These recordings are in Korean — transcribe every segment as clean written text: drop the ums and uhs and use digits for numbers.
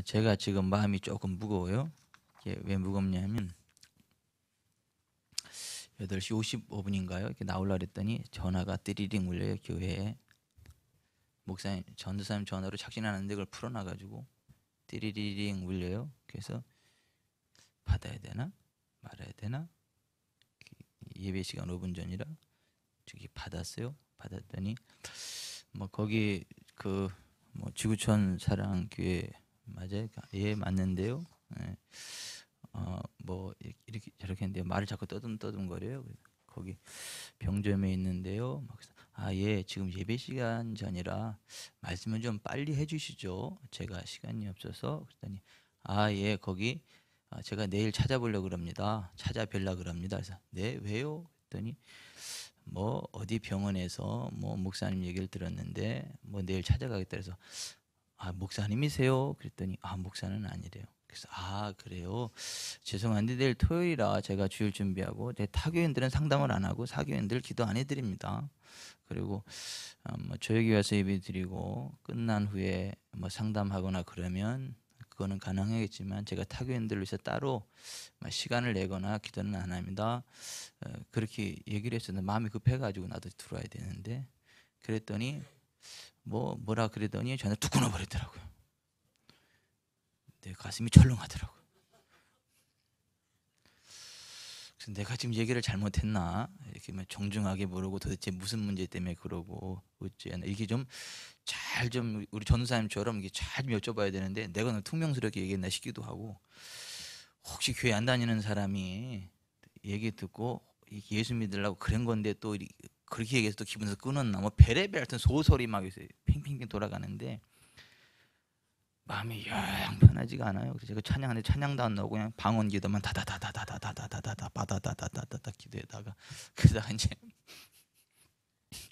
제가 지금 마음이 조금 무거워요. 이게 왜 무겁냐면 8시 55분인가요? 이렇게 나오려고 했더니 전화가 띠리링 울려요. 교회에. 목사님, 전도사님 전화로 착신하는데 그걸 풀어놔가지고 띠리링 울려요. 그래서 받아야 되나 말아야 되나, 예배 시간 5분 전이라 저기 받았어요. 받았더니 뭐 거기 그 뭐 지구촌 사랑교회 맞아요? 예, 맞는데요. 예. 뭐 이렇게 저렇게 했는데 말을 자꾸 떠듬거려요. 거기 병점에 있는데요. 예, 지금 예배 시간 전이라 말씀을 좀 빨리 해주시죠. 제가 시간이 없어서. 그랬더니 예, 거기 제가 내일 찾아보려고 그럽니다. 찾아뵈려고 그럽니다. 그래서 네, 왜요? 그랬더니 뭐 어디 병원에서 뭐 목사님 얘기를 들었는데 뭐 내일 찾아가겠다 그래서 목사님이세요? 그랬더니 목사는 아니래요. 그래서 그래요. 죄송한데 내일 토요일이라 제가 주일 준비하고 타교인들은 상담을 안 하고 사교인들 기도 안 해드립니다. 그리고 뭐 저녁에 와서 예배 드리고 끝난 후에 뭐 상담하거나 그러면 그거는 가능하겠지만 제가 타교인들을 위해서 따로 시간을 내거나 기도는 안 합니다. 그렇게 얘기를 했었는데 마음이 급해가지고 나도 들어와야 되는데, 그랬더니 뭐라 그러더니 전화 툭 끊어버리더라고요. 내 가슴이 철렁하더라고요. 그래서 내가 지금 얘기를 잘못했나, 이렇게 정중하게 물어보고 도대체 무슨 문제 때문에 그러고 어째나 이게 좀 우리 전도사님처럼 이게 잘 여쭤봐야 되는데 내가 너무 퉁명스럽게 얘기했나 싶기도 하고, 혹시 교회 안 다니는 사람이 얘기 듣고 예수 믿으려고 그런 건데 또 그렇게 얘기해서 또 기분에서 끊었나, 뭐 베레베 하여튼 소설이 막 팽팽팽 돌아가는데 마음이 영 편하지가 않아요. 그래서 제가 찬양하는데 찬양도 안 나오고 그냥 방언 기도만 다다다다다다다다다다 바다다다다다다 기도에다가 그러다가 이제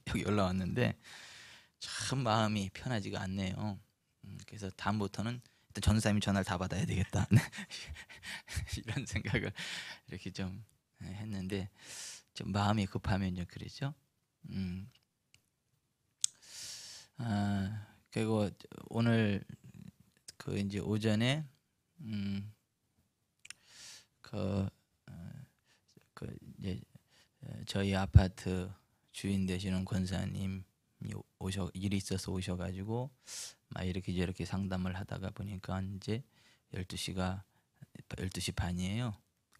여기 올라왔는데 참 마음이 편하지가 않네요. 그래서 다음부터는 일단 전사님이 전화를 다 받아야 되겠다 이런 생각을 이렇게 좀 했는데, 좀 마음이 급하면 좀 그러죠. 그리고 오늘 그 이제 오전에 이제 저희 아파트 주인 되시는 권사님이 일이 있어서 오셔가지고 막 이렇게 저렇게 상담을 하다가 보니까 이제 12시 반이에요.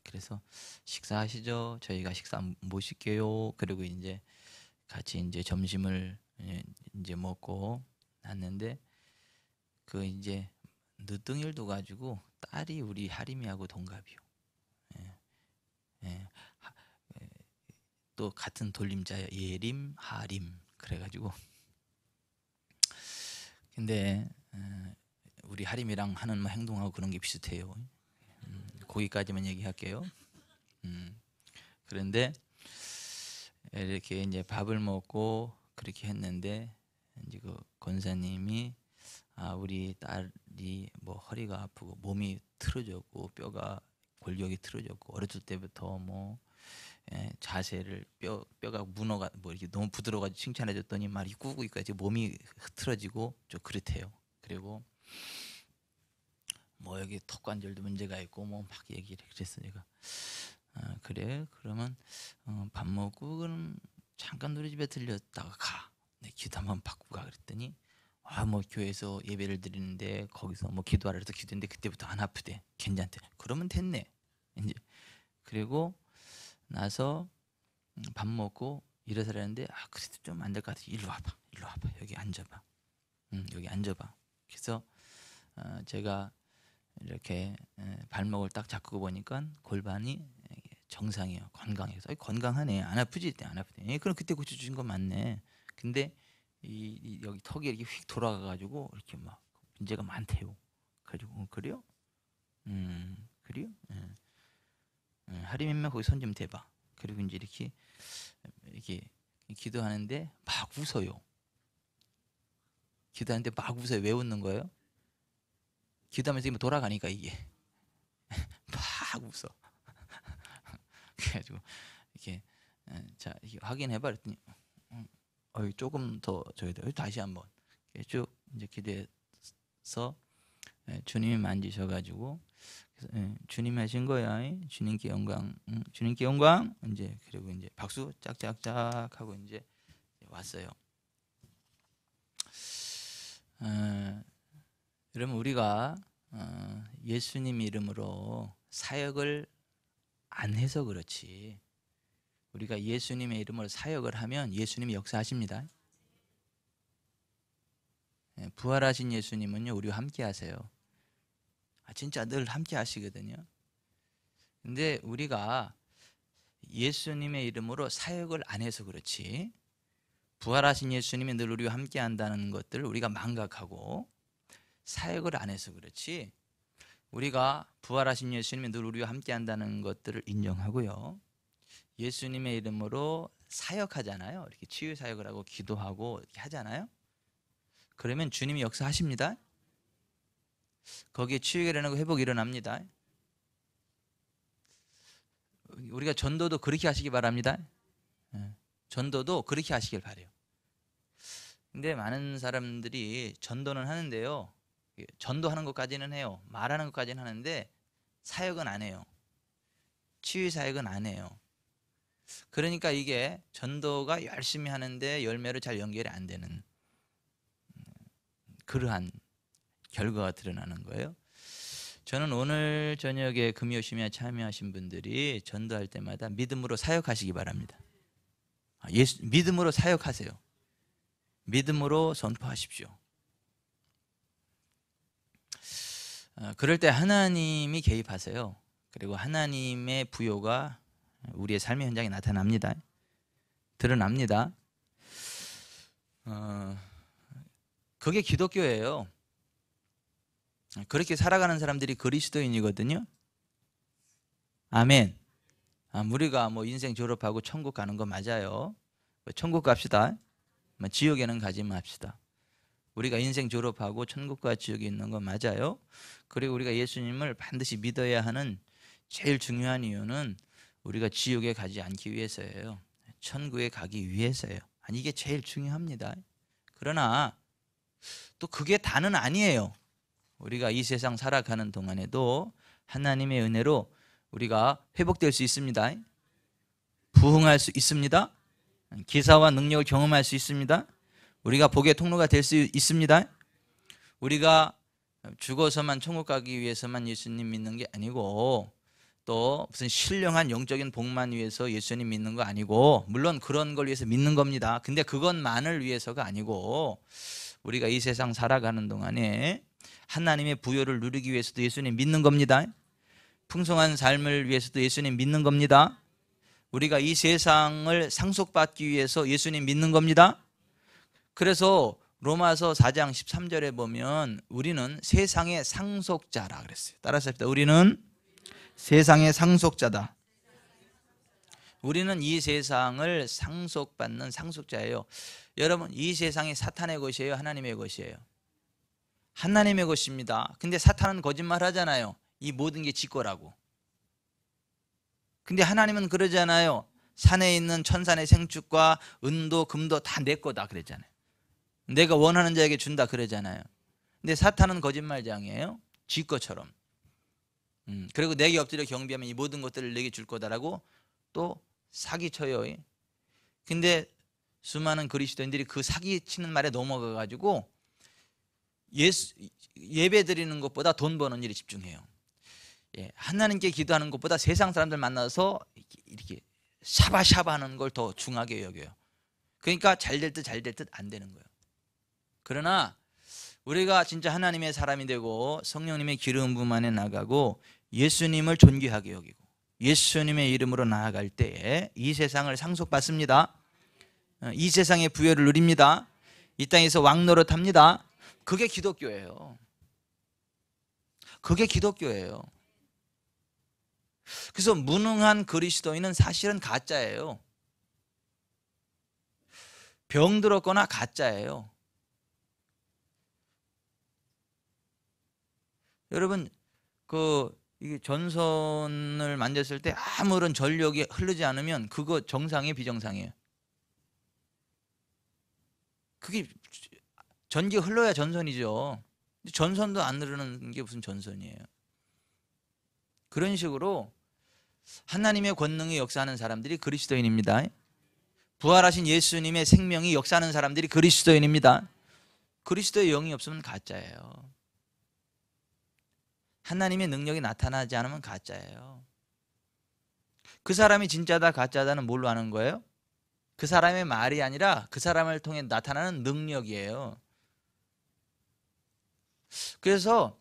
그래서 식사하시죠. 저희가 식사 모실게요. 그리고 이제 같이 이제 점심을 이제 먹고 났는데, 그 이제 늦둥일도 가지고 딸이 우리 하림이하고 동갑이요. 예, 예. 또 같은 돌림자예요. 예림, 하림. 그래가지고 근데 우리 하림이랑 하는 뭐 행동하고 그런 게 비슷해요. 거기까지만 얘기할게요. 그런데 이렇게 이제 밥을 먹고 그렇게 했는데 이제 그 권사님이 우리 딸이 뭐 허리가 아프고 몸이 틀어졌고 뼈가 골격이 틀어졌고 어렸을 때부터 뭐 자세를 뼈가 문어가 뭐 이렇게 너무 부드러워가지고 칭찬해줬더니 말이 꾸고 있까지 몸이 흐트러지고 좀 그렇대요. 그리고 뭐 여기 턱관절도 문제가 있고 뭐 막 얘기를 그랬어. 내가 그래 그러면 밥 먹고 그럼 잠깐 우리 집에 들렸다가 가. 내 기도 한번 받고 가. 그랬더니 뭐 교회에서 예배를 드리는데 거기서 뭐 기도하라 해서 기도했는데 그때부터 안 아프대. 괜찮대. 그러면 됐네. 이제 그리고 나서 밥 먹고 일어서라는데 그래도 좀 안 될 것 같아. 일로 와봐. 여기 앉아봐. 여기 앉아봐. 그래서 제가 이렇게 발목을 딱 잡고 보니까 골반이 정상이에요. 건강해서 건강하네. 안 아프지? 안 아프대. 그럼 그때 고쳐주신 거 맞네. 근데 여기 턱이 이렇게 휙 돌아가가지고 이렇게 막 문제가 많대요. 그래가지고 그래요? 그래요? 하림이면 거기 손 좀 대봐. 그리고 이제 이렇게 기도하는데 막 웃어요. 기도하는데 막 웃어요. 왜 웃는 거예요? 기도하면서 돌아가니까 이게 막 웃어. 그래가지고 이렇게 자 이게 확인해봐 그랬더니 조금 더 줘야 돼. 다시 한번 쭉 이제 기도해서 주님이 만지셔가지고 주님 하신 거야. 주님께 영광, 주님께 영광. 이제 그리고 이제 박수 짝짝짝 하고 이제 왔어요. 여러분 우리가 예수님 이름으로 사역을 안 해서 그렇지. 우리가 예수님의 이름으로 사역을 하면 예수님이 역사하십니다. 부활하신 예수님은요 우리와 함께 하세요. 진짜 늘 함께 하시거든요. 근데 우리가 예수님의 이름으로 사역을 안 해서 그렇지, 부활하신 예수님이 늘 우리와 함께 한다는 것들을 우리가 망각하고 사역을 안 해서 그렇지, 우리가 부활하신 예수님이 늘 우리와 함께 한다는 것들을 인정하고요, 예수님의 이름으로 사역하잖아요. 이렇게 치유 사역을 하고 기도하고 이렇게 하잖아요. 그러면 주님이 역사하십니다. 거기에 치유가 일어나고 회복이 일어납니다. 우리가 전도도 그렇게 하시기 바랍니다. 전도도 그렇게 하시길 바래요. 근데 많은 사람들이 전도는 하는데요, 전도하는 것까지는 해요. 말하는 것까지는 하는데 사역은 안 해요. 치유 사역은 안 해요. 그러니까 이게 전도가 열심히 하는데 열매로 잘 연결이 안 되는 그러한 결과가 드러나는 거예요. 저는 오늘 저녁에 금요심에 참여하신 분들이 전도할 때마다 믿음으로 사역하시기 바랍니다. 믿음으로 사역하세요. 믿음으로 선포하십시오. 그럴 때 하나님이 개입하세요. 그리고 하나님의 부요가 우리의 삶의 현장에 나타납니다. 드러납니다. 그게 기독교예요. 그렇게 살아가는 사람들이 그리스도인이거든요. 아멘. 우리가 뭐 인생 졸업하고 천국 가는 거 맞아요. 천국 갑시다. 지옥에는 가지 맙시다. 우리가 인생 졸업하고 천국과 지옥에 있는 거 맞아요. 그리고 우리가 예수님을 반드시 믿어야 하는 제일 중요한 이유는 우리가 지옥에 가지 않기 위해서예요. 천국에 가기 위해서예요. 이게 제일 중요합니다. 그러나 또 그게 다는 아니에요. 우리가 이 세상 살아가는 동안에도 하나님의 은혜로 우리가 회복될 수 있습니다. 부흥할 수 있습니다. 기사와 능력을 경험할 수 있습니다. 우리가 복의 통로가 될 수 있습니다. 우리가 죽어서만 천국 가기 위해서만 예수님 믿는 게 아니고, 또 무슨 신령한 영적인 복만 위해서 예수님 믿는 거 아니고, 물론 그런 걸 위해서 믿는 겁니다. 근데 그것만을 위해서가 아니고, 우리가 이 세상 살아가는 동안에 하나님의 부요를 누리기 위해서도 예수님 믿는 겁니다. 풍성한 삶을 위해서도 예수님 믿는 겁니다. 우리가 이 세상을 상속받기 위해서 예수님 믿는 겁니다. 그래서 로마서 4장 13절에 보면 우리는 세상의 상속자라 그랬어요. 따라서 합시다. 우리는 세상의 상속자다. 우리는 이 세상을 상속받는 상속자예요. 여러분, 이 세상이 사탄의 것이에요? 하나님의 것이에요? 하나님의 것입니다. 근데 사탄은 거짓말 하잖아요. 이 모든 게 지 거라고. 근데 하나님은 그러잖아요. 산에 있는 천산의 생축과 은도 금도 다 내 거다 그랬잖아요. 내가 원하는 자에게 준다 그러잖아요. 근데 사탄은 거짓말장이에요. 지 것처럼. 그리고 내게 엎드려 경배하면 이 모든 것들을 내게 줄 거다라고 또 사기쳐요. 근데 수많은 그리스도인들이 그 사기치는 말에 넘어가가지고 예배 드리는 것보다 돈 버는 일에 집중해요. 하나님께 기도하는 것보다 세상 사람들 만나서 이렇게 샤바샤바 하는 걸 더 중하게 여겨요. 그러니까 잘 될 듯 잘 될 듯 안 되는 거예요. 그러나 우리가 진짜 하나님의 사람이 되고 성령님의 기름 부음 안에 나가고 예수님을 존귀하게 여기고 예수님의 이름으로 나아갈 때에 이 세상을 상속받습니다. 이 세상의 부여를 누립니다. 이 땅에서 왕노릇합니다. 그게 기독교예요. 그게 기독교예요. 그래서 무능한 그리스도인은 사실은 가짜예요. 병들었거나 가짜예요. 여러분, 이게 전선을 만졌을 때 아무런 전력이 흐르지 않으면 그거 정상이에요, 비정상이에요? 그게 전기가 흘러야 전선이죠. 전선도 안 누르는 게 무슨 전선이에요. 그런 식으로 하나님의 권능이 역사하는 사람들이 그리스도인입니다. 부활하신 예수님의 생명이 역사하는 사람들이 그리스도인입니다. 그리스도의 영이 없으면 가짜예요. 하나님의 능력이 나타나지 않으면 가짜예요. 그 사람이 진짜다 가짜다는 뭘로 아는 거예요? 그 사람의 말이 아니라 그 사람을 통해 나타나는 능력이에요. 그래서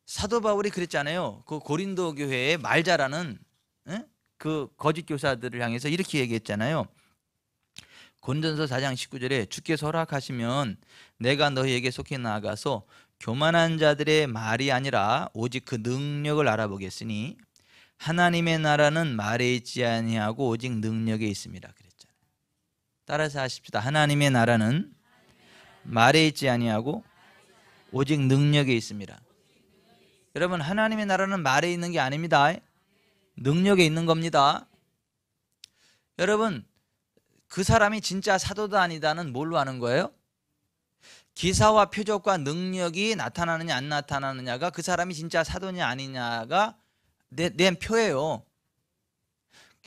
사도 바울이 그랬잖아요. 그 고린도 교회의 말 잘하는 그 거짓 교사들을 향해서 이렇게 얘기했잖아요. 고린도전서 4장 19절에 주께서 허락하시면 내가 너희에게 속히 나아가서 교만한 자들의 말이 아니라 오직 그 능력을 알아보겠으니 하나님의 나라는 말에 있지 아니하고 오직 능력에 있습니다. 그랬잖아요. 따라서 하십시다. 하나님의 나라는 말에 있지 아니하고 오직 능력에 있습니다. 여러분, 하나님의 나라는 말에 있는 게 아닙니다. 능력에 있는 겁니다. 여러분, 그 사람이 진짜 사도다 아니다는 뭘로 아는 거예요? 기사와 표적과 능력이 나타나느냐 안 나타나느냐가 그 사람이 진짜 사도냐 아니냐가 낸 표예요.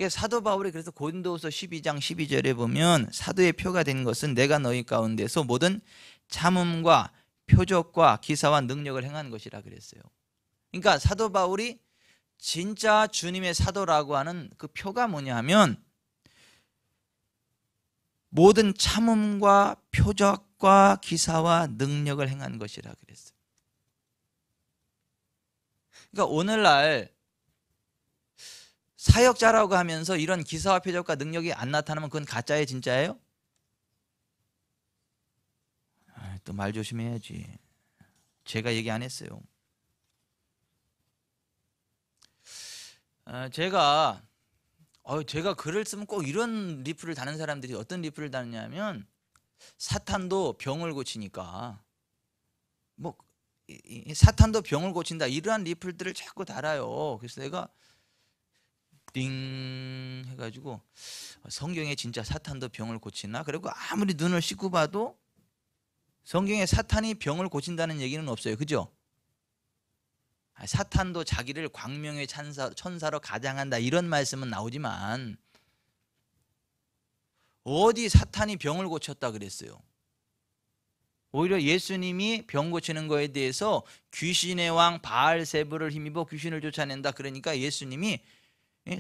사도 바울이 그래서 고린도후서 12장 12절에 보면 사도의 표가 된 것은 내가 너희 가운데서 모든 참음과 표적과 기사와 능력을 행한 것이라 그랬어요. 그러니까 사도 바울이 진짜 주님의 사도라고 하는 그 표가 뭐냐 하면 모든 참음과 표적과 기사와 능력을 행한 것이라 그랬어요. 그러니까 오늘날 사역자라고 하면서 이런 기사와 표적과 능력이 안 나타나면 그건 가짜예요, 진짜예요? 또 말 조심해야지. 제가 얘기 안 했어요. 제가 글을 쓰면 꼭 이런 리플을 다는 사람들이 어떤 리플을 다느냐면 사탄도 병을 고치니까 사탄도 병을 고친다 이러한 리플들을 자꾸 달아요. 그래서 내가 띵 해가지고 성경에 진짜 사탄도 병을 고치나? 그리고 아무리 눈을 씻고 봐도 성경에 사탄이 병을 고친다는 얘기는 없어요. 그죠? 사탄도 자기를 광명의 천사로 가장한다 이런 말씀은 나오지만 어디 사탄이 병을 고쳤다 그랬어요? 오히려 예수님이 병 고치는 거에 대해서 귀신의 왕 바알세불을 힘입어 귀신을 쫓아낸다. 그러니까 예수님이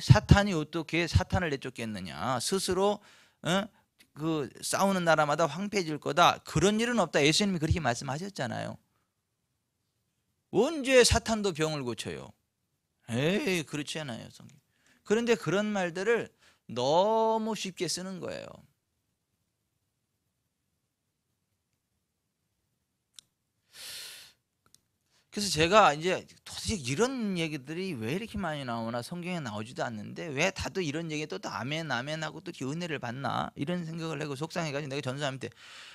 사탄이 어떻게 사탄을 내쫓겠느냐, 스스로 그 싸우는 나라마다 황폐해질 거다, 그런 일은 없다. 예수님이 그렇게 말씀하셨잖아요. 언제 사탄도 병을 고쳐요? 에이, 그렇지 않아요, 성경. 그런데 그런 말들을 너무 쉽게 쓰는 거예요. 그래서 제가 이제 도대체 이런 얘기들이 왜 이렇게 많이 나오나, 성경에 나오지도 않는데 왜 다들 이런 얘기에 또 아멘 아멘 하고 또 이렇게 은혜를 받나 이런 생각을 하고 속상해가지고 내가 전사님한테,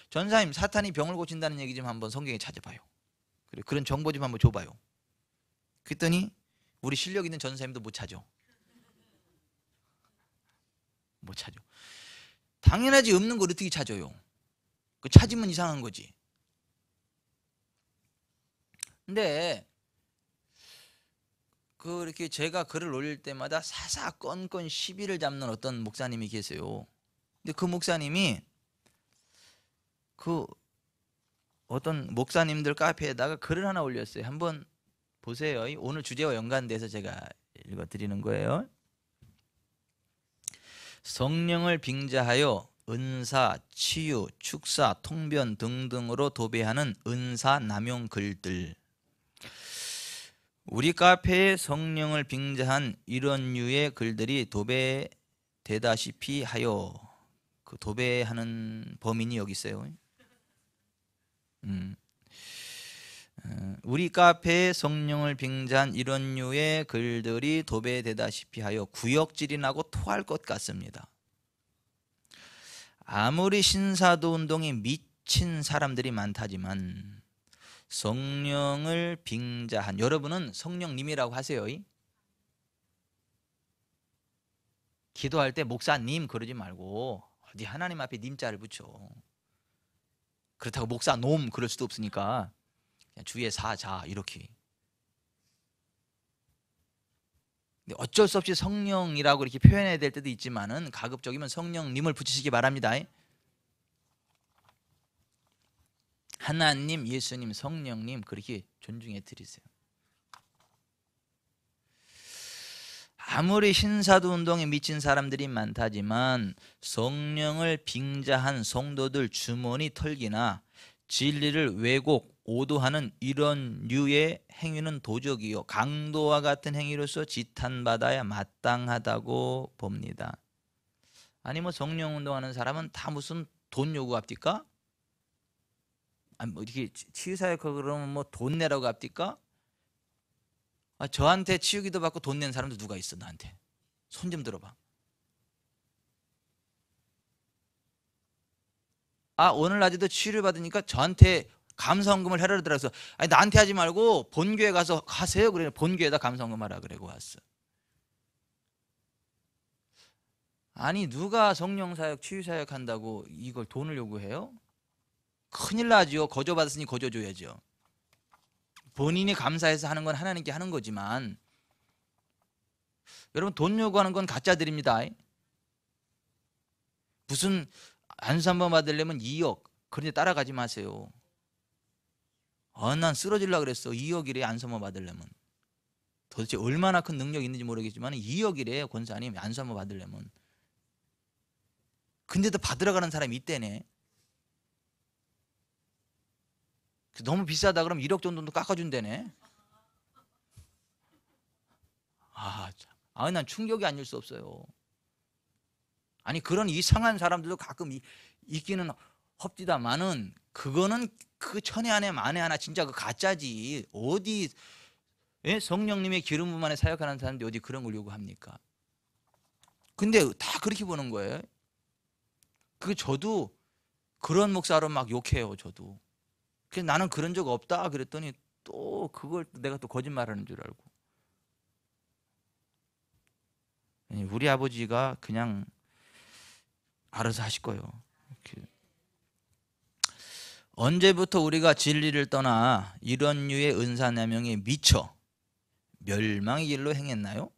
전사님 사탄이 병을 고친다는 얘기 좀 한번 성경에 찾아봐요. 그래, 그런 정보 좀 한번 줘봐요. 그랬더니 우리 실력 있는 전사님도 못 찾아. 못 찾아. 당연하지, 없는 걸 어떻게 찾아요? 그 찾으면 이상한 거지. 근데 이렇게 제가 글을 올릴 때마다 사사건건 시비를 잡는 어떤 목사님이 계세요. 근데 그 목사님이 그 어떤 목사님들 카페에다가 글을 하나 올렸어요. 한번 보세요. 오늘 주제와 연관돼서 제가 읽어드리는 거예요. 성령을 빙자하여 은사, 치유, 축사, 통변 등등으로 도배하는 은사 남용 글들. 우리 카페에 성령을 빙자한 이런 류의 글들이 도배되다시피 하여, 그 도배하는 범인이 여기 있어요. 우리 카페에 성령을 빙자한 이런 류의 글들이 도배되다시피 하여 구역질이 나고 토할 것 같습니다. 아무리 신사도 운동에 미친 사람들이 많다지만 성령을 빙자한, 여러분은 성령님이라고 하세요. 기도할 때 목사님 그러지 말고 어디 하나님 앞에 님자를 붙여. 그렇다고 목사 놈 그럴 수도 없으니까 그냥 주의 사자 이렇게. 근데 어쩔 수 없이 성령이라고 이렇게 표현해야 될 때도 있지만은 가급적이면 성령님을 붙이시기 바랍니다. 하나님, 예수님, 성령님 그렇게 존중해 드리세요. 아무리 신사도 운동에 미친 사람들이 많다지만 성령을 빙자한 성도들 주머니 털기나 진리를 왜곡, 오도하는 이런 류의 행위는 도적이요 강도와 같은 행위로서 지탄받아야 마땅하다고 봅니다. 아니 뭐 성령 운동하는 사람은 다 무슨 돈 요구합니까? 아니 뭐 이렇게 치유사역하고 그러면 뭐 돈 내라고 합니까? 저한테 치유기도 받고 돈 낸 사람도 누가 있어? 나한테 손 좀 들어봐. 오늘 낮에도 치유를 받으니까 저한테 감사헌금을 하라 그러더라고요. 아니 나한테 하지 말고 본교회 가서 하세요. 그래 본교회에다 감사헌금 하라 그러고 왔어. 아니 누가 성령사역 치유사역 한다고 이걸 돈을 요구해요? 큰일 나죠. 거저받았으니 거저줘야죠. 본인이 감사해서 하는 건 하나님께 하는 거지만 여러분 돈 요구하는 건 가짜들입니다. 무슨 안수 한번 받으려면 2억 그런데 따라가지 마세요. 난 쓰러질라 그랬어. 2억이래 안수 한번 받으려면. 도대체 얼마나 큰 능력이 있는지 모르겠지만 2억이래 권사님 안수 한번 받으려면. 근데도 받으러 가는 사람이 있대네. 너무 비싸다 그러면 1억 정도도 깎아준대네. 난 충격이 아닐 수 없어요. 아니 그런 이상한 사람들도 가끔 있기는 헙디다마는 그거는 그 천에 안에 만에 하나 진짜 그 가짜지. 어디 성령님의 기름 부음 안에 사역하는 사람들이 어디 그런 걸 요구합니까? 근데 다 그렇게 보는 거예요. 저도 그런 목사로 막 욕해요. 저도. 그래서 나는 그런 적 없다 그랬더니 또 그걸 내가 또 거짓말하는 줄 알고. 우리 아버지가 그냥 알아서 하실 거예요. 언제부터 우리가 진리를 떠나 이런 류의 은사남용에 미쳐 멸망의 길로 행했나요?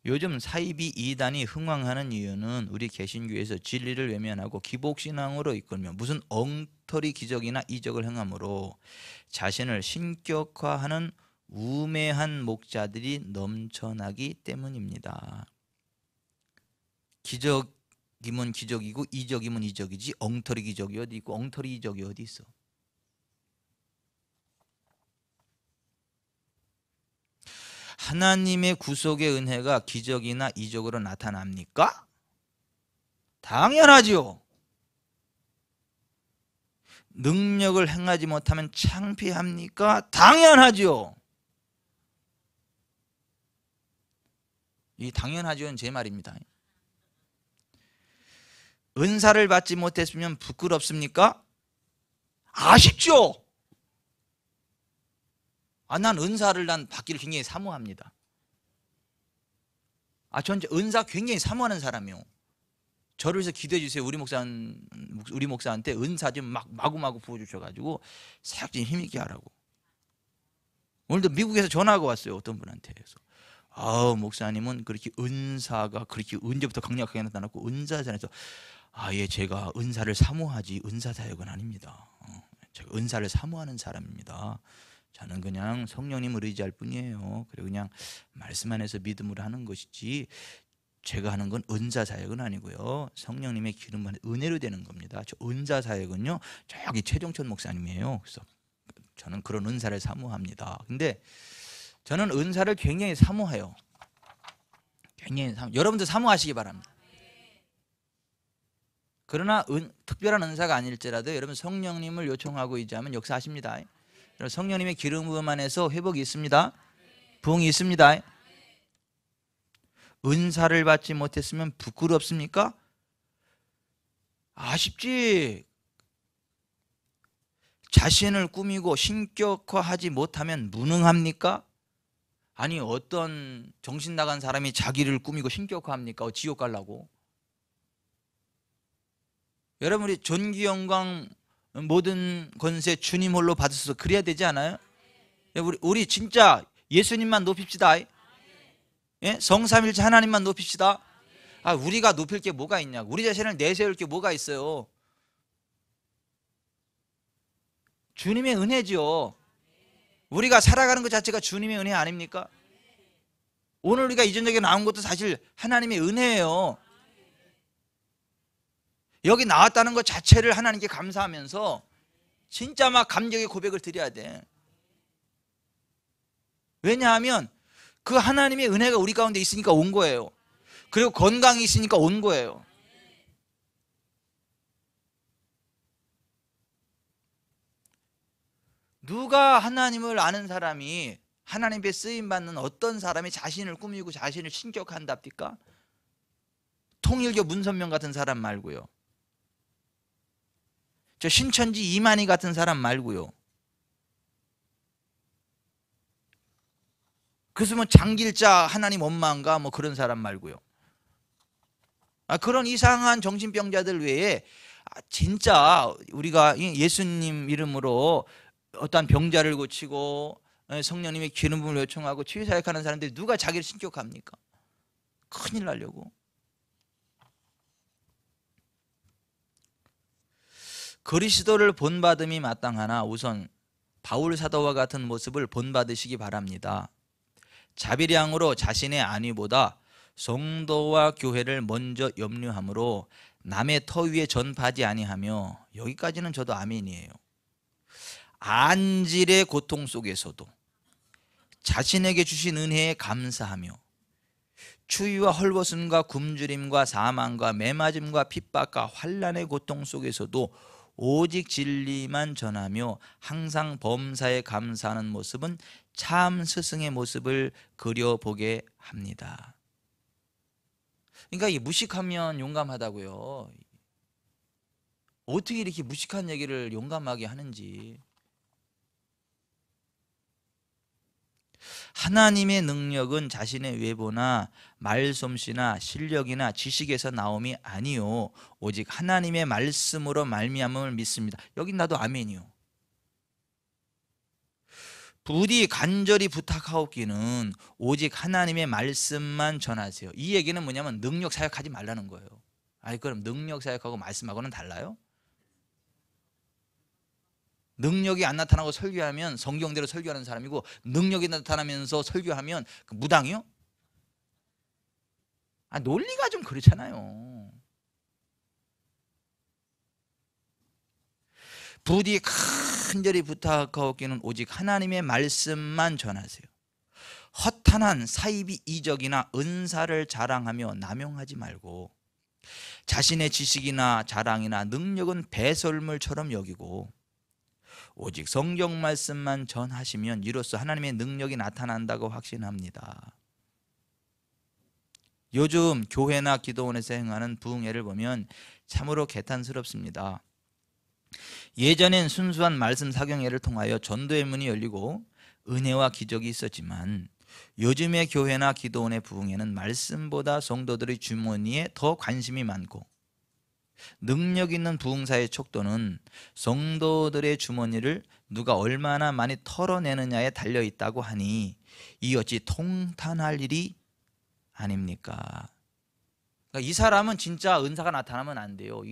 요즘 사이비 이단이 흥왕하는 이유는 우리 개신교에서 진리를 외면하고 기복신앙으로 이끌며 무슨 엉터리 기적이나 이적을 행함으로 자신을 신격화하는 우매한 목자들이 넘쳐나기 때문입니다. 기적이면 기적이고 이적이면 이적이지 엉터리 기적이 어디 있고 엉터리 이적이 어디 있어? 하나님의 구속의 은혜가 기적이나 이적으로 나타납니까? 당연하지요. 능력을 행하지 못하면 창피합니까? 당연하지요. 이 당연하지요는 제 말입니다. 은사를 받지 못했으면 부끄럽습니까? 아쉽죠. 난 은사를 받기를 굉장히 사모합니다. 전 은사 굉장히 사모하는 사람이요. 저를 위해서 기도해 주세요. 우리 목사한테 은사 좀 마구마구 부어주셔가지고 사역 좀 힘있게 하라고. 오늘도 미국에서 전화가 왔어요. 어떤 분한테. 그래서 목사님은 그렇게 은사가 그렇게 언제부터 강력하게 나타났고 은사전에서 제가 은사를 사모하지 은사 사역은 아닙니다. 제가 은사를 사모하는 사람입니다. 저는 그냥 성령님을 의지할 뿐이에요. 그리고 그냥 말씀 안에서 믿음으로 하는 것이지 제가 하는 건 은사 사역은 아니고요. 성령님의 기름 안에 은혜로 되는 겁니다. 저 은사 사역은요 저기 최종천 목사님이에요. 그래서 저는 그런 은사를 사모합니다. 근데 저는 은사를 굉장히 사모해요. 여러분도 사모하시기 바랍니다. 그러나 특별한 은사가 아닐지라도 여러분 성령님을 요청하고 의지하면 역사하십니다. 성령님의 기름 부음 안에서 회복이 있습니다. 부흥이 있습니다. 은사를 받지 못했으면 부끄럽습니까? 아쉽지. 자신을 꾸미고 신격화하지 못하면 무능합니까? 아니 어떤 정신 나간 사람이 자기를 꾸미고 신격화합니까? 지옥 가려고. 여러분 우리 존귀 영광 모든 권세 주님 홀로 받으소서 그래야 되지 않아요? 우리 진짜 예수님만 높입시다. 예? 성삼일체 하나님만 높입시다. 우리가 높일 게 뭐가 있냐고. 우리 자신을 내세울 게 뭐가 있어요. 주님의 은혜죠. 우리가 살아가는 것 자체가 주님의 은혜 아닙니까? 오늘 우리가 이전적에 나온 것도 사실 하나님의 은혜예요. 여기 나왔다는 것 자체를 하나님께 감사하면서 진짜 막 감격의 고백을 드려야 돼. 왜냐하면 그 하나님의 은혜가 우리 가운데 있으니까 온 거예요. 그리고 건강이 있으니까 온 거예요. 누가 하나님을 아는 사람이, 하나님께 쓰임받는 어떤 사람이 자신을 꾸미고 자신을 신격한답니까? 통일교 문선명 같은 사람 말고요. 저 신천지 이만희 같은 사람 말고요. 그래서 뭐 장길자 하나님 엄마인가 뭐 그런 사람 말고요. 그런 이상한 정신병자들 외에 진짜 우리가 예수님 이름으로 어떠한 병자를 고치고 성령님의 기름 부음을 요청하고 치유사역하는 사람들이 누가 자기를 신격합니까? 큰일 나려고. 그리스도를 본받음이 마땅하나 우선 바울 사도와 같은 모습을 본받으시기 바랍니다. 자비량으로 자신의 안위보다 성도와 교회를 먼저 염려함으로 남의 터 위에 전파하지 아니하며, 여기까지는 저도 아멘이에요. 안질의 고통 속에서도 자신에게 주신 은혜에 감사하며 추위와 헐벗음과 굶주림과 사망과 매맞음과 핍박과 환난의 고통 속에서도 오직 진리만 전하며 항상 범사에 감사하는 모습은 참 스승의 모습을 그려보게 합니다. 그러니까 이 무식하면 용감하다고요. 어떻게 이렇게 무식한 얘기를 용감하게 하는지. 하나님의 능력은 자신의 외모나 말솜씨나 실력이나 지식에서 나옴이 아니요 오직 하나님의 말씀으로 말미암음을 믿습니다. 여긴 나도 아멘이요. 부디 간절히 부탁하옵기는 오직 하나님의 말씀만 전하세요. 이 얘기는 뭐냐면 능력 사역하지 말라는 거예요. 그럼 능력 사역하고 말씀하고는 달라요? 능력이 안 나타나고 설교하면 성경대로 설교하는 사람이고, 능력이 나타나면서 설교하면 무당이요? 논리가 좀 그렇잖아요. 부디 간절히 부탁하옵기는 오직 하나님의 말씀만 전하세요. 허탄한 사이비 이적이나 은사를 자랑하며 남용하지 말고 자신의 지식이나 자랑이나 능력은 배설물처럼 여기고 오직 성경 말씀만 전하시면 이로써 하나님의 능력이 나타난다고 확신합니다. 요즘 교회나 기도원에서 행하는 부흥회를 보면 참으로 개탄스럽습니다. 예전엔 순수한 말씀 사경회를 통하여 전도의 문이 열리고 은혜와 기적이 있었지만 요즘의 교회나 기도원의 부흥회는 말씀보다 성도들의 주머니에 더 관심이 많고 능력 있는 부흥사의 척도는 성도들의 주머니를 누가 얼마나 많이 털어내느냐에 달려있다고 하니 이 어찌 통탄할 일이 아닙니까? 그러니까 이 사람은 진짜 은사가 나타나면 안 돼요.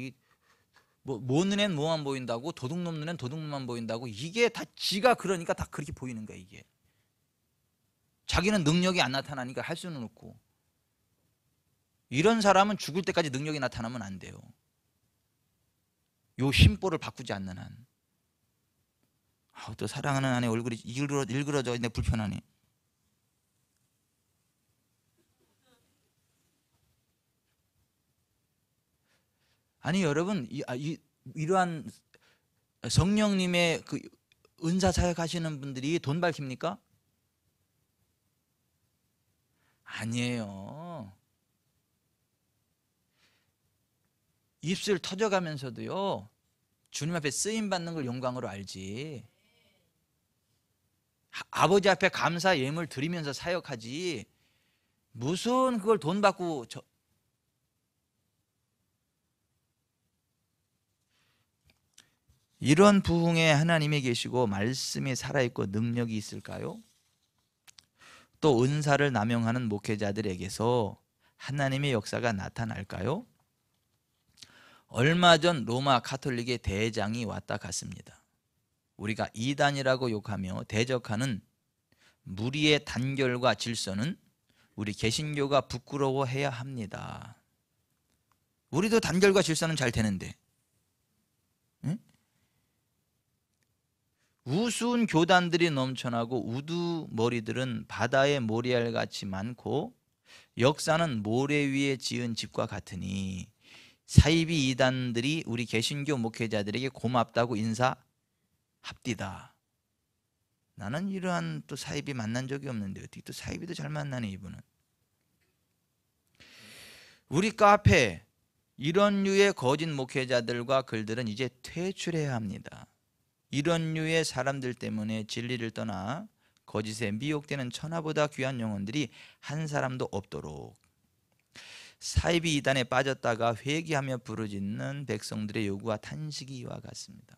뭐 눈엔 뭐만 보인다고, 도둑놈 눈엔 도둑놈만 보인다고, 이게 다 지가 그러니까 다 그렇게 보이는 거야. 이게 자기는 능력이 안 나타나니까 할 수는 없고, 이런 사람은 죽을 때까지 능력이 나타나면 안 돼요. 요 심보를 바꾸지 않는 한. 또 사랑하는 아내 얼굴이 일그러져 있네. 불편하네. 여러분, 이러한 성령님의 그 은사 사역하시는 분들이 돈 밝힙니까? 아니에요. 입술 터져가면서도요 주님 앞에 쓰임받는 걸 영광으로 알지, 아버지 앞에 감사 예물 드리면서 사역하지 무슨 그걸 돈 받고 이런 부흥에 하나님이 계시고 말씀이 살아있고 능력이 있을까요? 또 은사를 남용하는 목회자들에게서 하나님의 역사가 나타날까요? 얼마 전 로마 가톨릭의 대장이 왔다 갔습니다. 우리가 이단이라고 욕하며 대적하는 무리의 단결과 질서는 우리 개신교가 부끄러워해야 합니다. 우리도 단결과 질서는 잘 되는데, 응? 우스운 교단들이 넘쳐나고 우두머리들은 바다의 모래알같이 많고 역사는 모래 위에 지은 집과 같으니 사이비 이단들이 우리 개신교 목회자들에게 고맙다고 인사합디다. 나는 이러한 또 사이비 만난 적이 없는데 어떻게 또 사이비도 잘 만나네 이분은. 우리 카페 이런 류의 거짓 목회자들과 글들은 이제 퇴출해야 합니다. 이런 류의 사람들 때문에 진리를 떠나 거짓에 미혹되는 천하보다 귀한 영혼들이 한 사람도 없도록 사이비 이단에 빠졌다가 회개하며 부르짖는 백성들의 요구와 탄식이 이와 같습니다.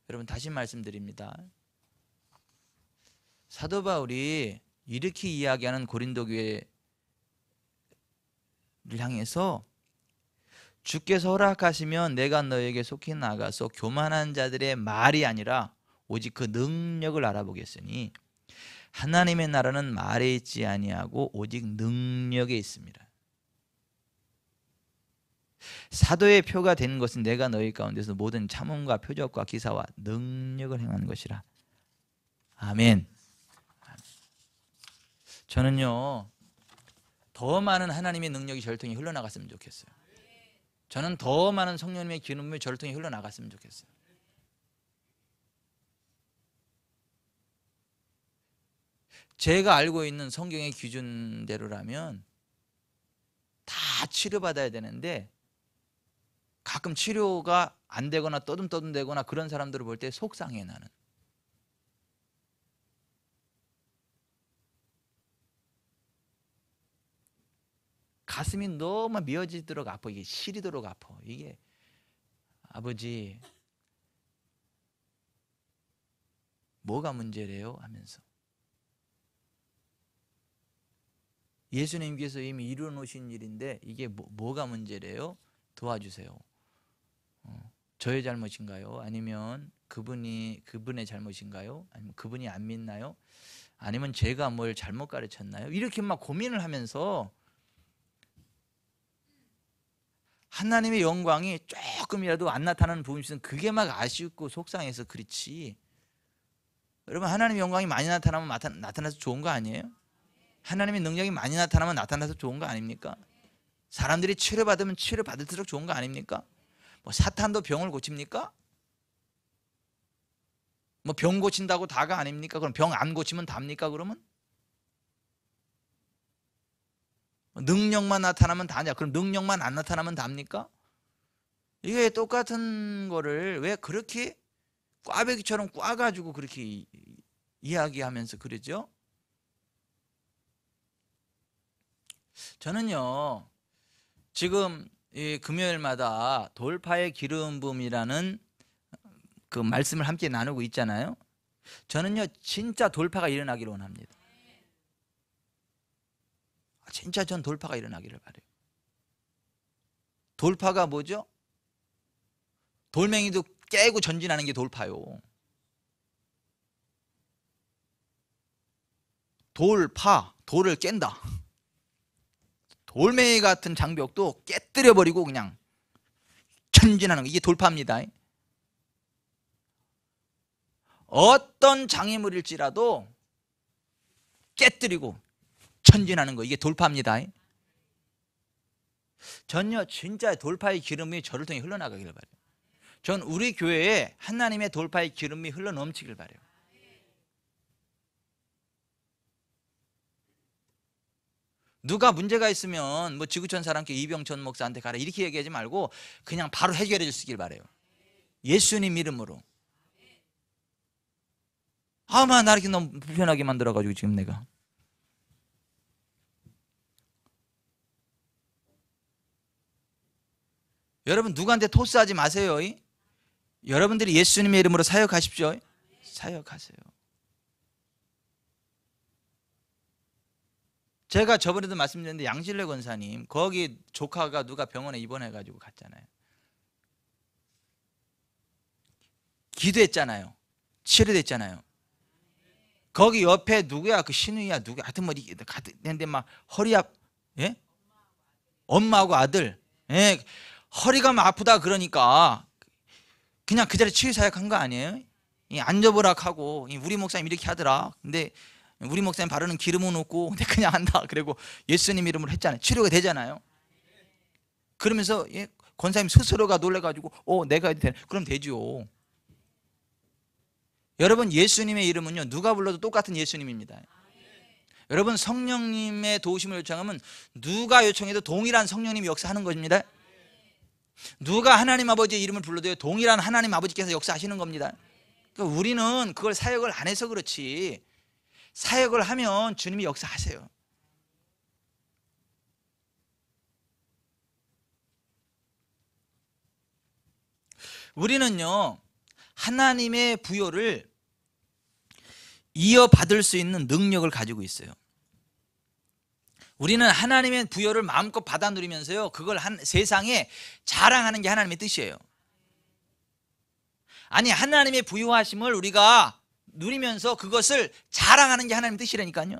여러분 다시 말씀드립니다. 사도 바울이 이렇게 이야기하는 고린도 교회를 향해서 주께서 허락하시면 내가 너에게 속히 나가서 교만한 자들의 말이 아니라 오직 그 능력을 알아보겠으니 하나님의 나라는 말에 있지 아니하고 오직 능력에 있습니다. 사도의 표가 된 것은 내가 너희 가운데서 모든 참음과 표적과 기사와 능력을 행하는 것이라. 아멘. 저는요 더 많은 하나님의 능력이 저를 통해 흘러나갔으면 좋겠어요. 저는 더 많은 성령님의 기름이 저를 통해 흘러나갔으면 좋겠어요. 제가 알고 있는 성경의 기준대로라면 다 치료받아야 되는데 가끔 치료가 안 되거나 떠듬떠듬 되거나 그런 사람들을 볼 때 속상해 나는. 가슴이 너무 미어지도록 아파. 이게 시리도록 아파. 이게 아버지 뭐가 문제래요? 하면서 예수님께서 이미 이루어놓으신 일인데 이게 뭐가 문제래요? 도와주세요. 저의 잘못인가요? 아니면 그분의 잘못인가요? 아니면 그분이 안 믿나요? 아니면 제가 뭘 잘못 가르쳤나요? 이렇게 막 고민을 하면서 하나님의 영광이 조금이라도 안 나타나는 부분이 있으면 그게 막 아쉽고 속상해서 그렇지. 여러분 하나님의 영광이 많이 나타나면 나타나서 좋은 거 아니에요? 하나님의 능력이 많이 나타나면 나타나서 좋은 거 아닙니까? 사람들이 치료받으면 치료받을수록 좋은 거 아닙니까? 뭐 사탄도 병을 고칩니까? 뭐 병 고친다고 다가 아닙니까? 그럼 병 안 고치면 답니까 그러면? 능력만 나타나면 다냐? 그럼 능력만 안 나타나면 답니까? 이게 똑같은 거를 왜 그렇게 꽈배기처럼 꽈가지고 그렇게 이야기하면서 그러죠? 저는요 지금 이 금요일마다 돌파의 기름 부음이라는 그 말씀을 함께 나누고 있잖아요. 저는요 진짜 돌파가 일어나기를 원합니다. 진짜 전 돌파가 일어나기를 바라요. 돌파가 뭐죠? 돌멩이도 깨고 전진하는 게 돌파요. 돌파, 돌을 깬다. 돌멩이 같은 장벽도 깨뜨려버리고 그냥 전진하는 거, 이게 돌파입니다. 어떤 장애물일지라도 깨뜨리고 전진하는 거, 이게 돌파입니다. 전요 진짜 돌파의 기름이 저를 통해 흘러나가기를 바라요. 전 우리 교회에 하나님의 돌파의 기름이 흘러넘치길 바라요. 누가 문제가 있으면 뭐 지구촌 사람께 이병천 목사한테 가라 이렇게 얘기하지 말고 그냥 바로 해결해 주시길 바라요. 예수님 이름으로. 아마 나 이렇게 너무 불편하게 만들어가지고 지금 내가. 여러분 누구한테 토스하지 마세요. 여러분들이 예수님의 이름으로 사역하십시오. 사역하세요. 제가 저번에도 말씀드렸는데 양질래 권사님 거기 조카가 누가 병원에 입원해가지고 갔잖아요. 기도했잖아요. 치료됐잖아요. 거기 옆에 누구야? 그 신우야 누구? 하여튼 뭐 갔는데 막 허리 예? 엄마하고 아들. 예? 허리가 막 아프다 그러니까 그냥 그 자리에 치유 사역한 거 아니에요? 앉아보락하고 우리 목사님 이렇게 하더라. 근데 우리 목사님 바르는 기름은 없고 근데 그냥 한다. 그리고 예수님 이름으로 했잖아요. 치료가 되잖아요. 그러면서 권사님 스스로가 놀래가지고 내가 해도 되나? 그럼 되죠. 여러분 예수님의 이름은요 누가 불러도 똑같은 예수님입니다. 여러분 성령님의 도우심을 요청하면 누가 요청해도 동일한 성령님이 역사하는 것입니다. 누가 하나님 아버지의 이름을 불러도요 동일한 하나님 아버지께서 역사하시는 겁니다. 그러니까 우리는 그걸 사역을 안 해서 그렇지 사역을 하면 주님이 역사하세요. 우리는요 하나님의 부여를 이어받을 수 있는 능력을 가지고 있어요. 우리는 하나님의 부여를 마음껏 받아 누리면서요 그걸 세상에 자랑하는 게 하나님의 뜻이에요. 아니 하나님의 부여하심을 우리가 누리면서 그것을 자랑하는 게 하나님의 뜻이라니까요.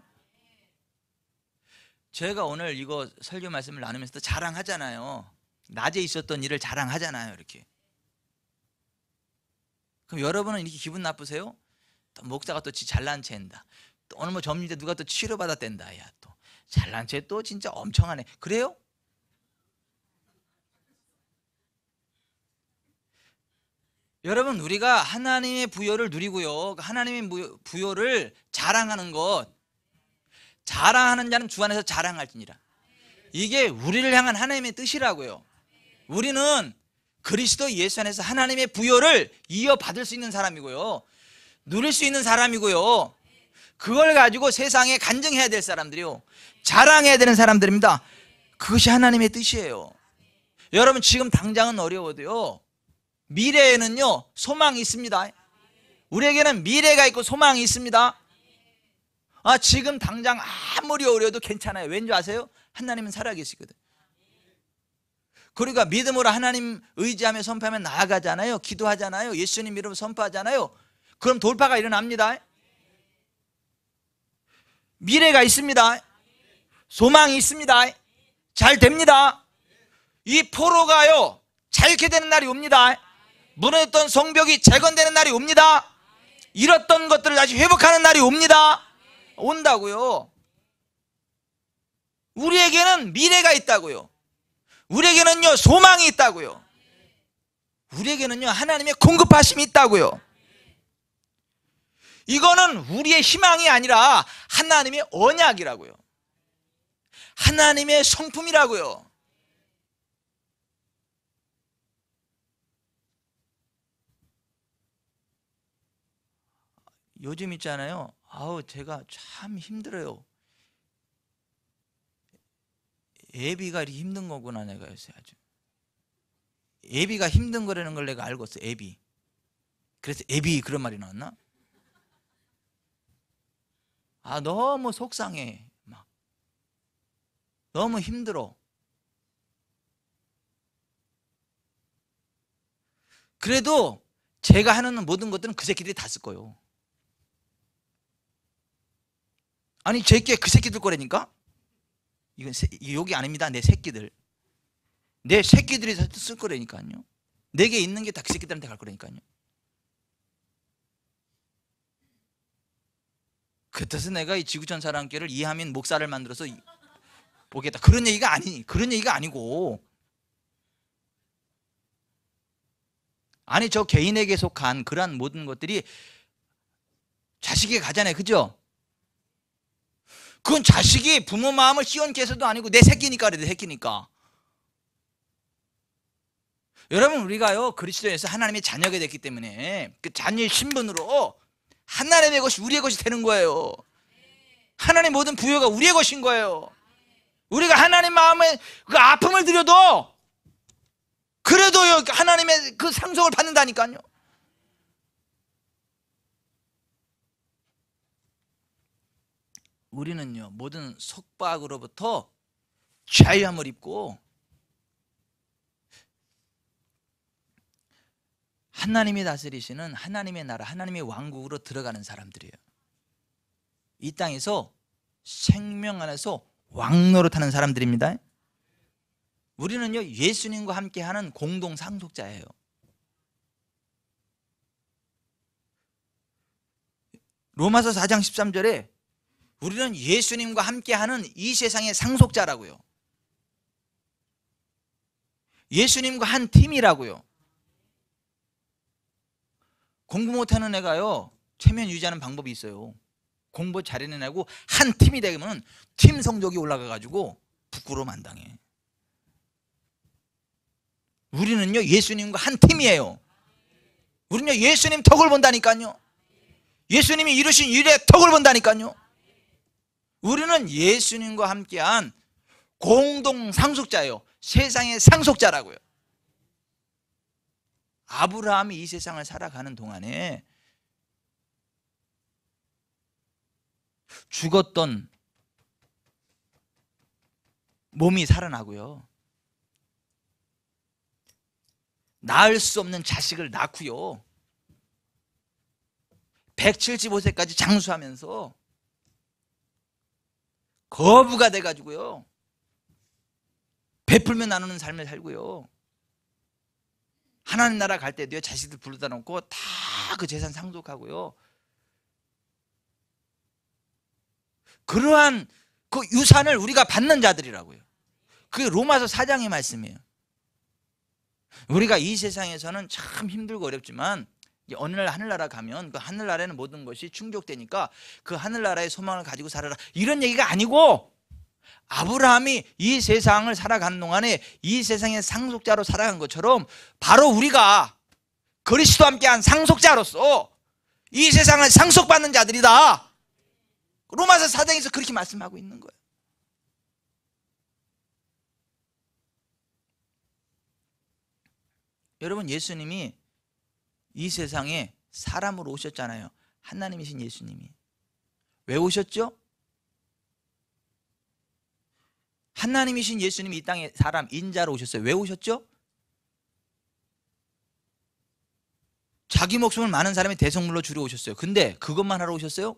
제가 오늘 이거 설교 말씀을 나누면서 자랑하잖아요. 낮에 있었던 일을 자랑하잖아요. 이렇게. 그럼 여러분은 이렇게 기분 나쁘세요? 또 목사가 또 잘난 체 한다. 또 오늘 뭐 점심때 누가 또 치료받았댄다. 야, 또 잘난 체 또 진짜 엄청 하네. 그래요? 여러분 우리가 하나님의 부여를 누리고요 하나님의 부여를 자랑하는 것 자랑하는 자는 주 안에서 자랑할지니라. 이게 우리를 향한 하나님의 뜻이라고요. 우리는 그리스도 예수 안에서 하나님의 부여를 이어받을 수 있는 사람이고요 누릴 수 있는 사람이고요 그걸 가지고 세상에 간증해야 될 사람들이요 자랑해야 되는 사람들입니다. 그것이 하나님의 뜻이에요. 여러분 지금 당장은 어려워도요 미래에는요 소망이 있습니다. 우리에게는 미래가 있고 소망이 있습니다. 지금 당장 아무리 어려워도 괜찮아요. 왠지 아세요? 하나님은 살아계시거든. 그러니까 믿음으로 하나님 의지하며 선포하며 나아가잖아요. 기도하잖아요. 예수님 이름으로 선포하잖아요. 그럼 돌파가 일어납니다. 미래가 있습니다. 소망이 있습니다. 잘 됩니다. 이 포로가요 자유케 되는 날이 옵니다. 무너졌던 성벽이 재건되는 날이 옵니다. 잃었던 것들을 다시 회복하는 날이 옵니다. 온다고요. 우리에게는 미래가 있다고요. 우리에게는요 소망이 있다고요. 우리에게는요 하나님의 공급하심이 있다고요. 이거는 우리의 희망이 아니라 하나님의 언약이라고요. 하나님의 성품이라고요. 요즘 있잖아요. 제가 참 힘들어요. 애비가 이렇게 힘든 거구나 내가 요새 아주. 애비가 힘든 거라는 걸 내가 알고 있어. 애비. 그래서 애비 그런 말이 나왔나? 너무 속상해. 막 너무 힘들어. 그래도 제가 하는 모든 것들은 그 새끼들이 다 쓸 거예요. 아니 제게 그 새끼들 거라니까? 이건 욕이 아닙니다. 내 새끼들. 내 새끼들이 쓸 거라니까요. 내게 있는 게 다 그 새끼들한테 갈 거라니까요. 그때서 내가 이 지구촌 사랑교회를 이하민 목사를 만들어서 보겠다. 그런 얘기가 아니고. 아니 저 개인에게 속한 그러한 모든 것들이 자식에게 가잖아요. 그죠? 그건 자식이 부모 마음을 시원케 해서도 아니고 내 새끼니까 그래. 내 새끼니까. 여러분 우리가요 그리스도에서 하나님의 자녀가 됐기 때문에 그 자녀의 신분으로 하나님의 것이 우리의 것이 되는 거예요. 하나님의 모든 부여가 우리의 것인 거예요. 우리가 하나님 마음에 그 아픔을 드려도 그래도요 하나님의 그 상속을 받는다니까요. 우리는요 모든 속박으로부터 자유함을 입고 하나님이 다스리시는 하나님의 나라, 하나님의 왕국으로 들어가는 사람들이에요. 이 땅에서 생명 안에서 왕노릇하는 사람들입니다. 우리는요 예수님과 함께하는 공동 상속자예요. 로마서 4장 13절에 우리는 예수님과 함께하는 이 세상의 상속자라고요. 예수님과 한 팀이라고요. 공부 못하는 애가요 체면 유지하는 방법이 있어요. 공부 잘하는 애고 한 팀이 되면 팀 성적이 올라가가지고 부끄러움 안 당해. 우리는요 예수님과 한 팀이에요. 우리는요 예수님 덕을 본다니까요. 예수님이 이루신 일의 덕을 본다니까요. 우리는 예수님과 함께한 공동 상속자예요. 세상의 상속자라고요. 아브라함이 이 세상을 살아가는 동안에 죽었던 몸이 살아나고요, 낳을 수 없는 자식을 낳고요, 175세까지 장수하면서 거부가 돼가지고요 베풀며 나누는 삶을 살고요, 하나님 나라 갈 때도요 자식들 불러다 놓고 다 그 재산 상속하고요, 그러한 그 유산을 우리가 받는 자들이라고요. 그게 로마서 4장의 말씀이에요. 우리가 이 세상에서는 참 힘들고 어렵지만 어느 날 하늘나라 가면 그 하늘나라에는 모든 것이 충족되니까 그 하늘나라의 소망을 가지고 살아라, 이런 얘기가 아니고, 아브라함이 이 세상을 살아가는 동안에 이 세상의 상속자로 살아간 것처럼 바로 우리가 그리스도와 함께한 상속자로서 이 세상을 상속받는 자들이다. 로마서 4장에서 그렇게 말씀하고 있는 거예요. 여러분, 예수님이 이 세상에 사람으로 오셨잖아요. 하나님이신 예수님이. 왜 오셨죠? 하나님이신 예수님이 이 땅에 사람 인자로 오셨어요. 왜 오셨죠? 자기 목숨을 많은 사람이 대성물로 주려 오셨어요. 근데 그것만 하러 오셨어요?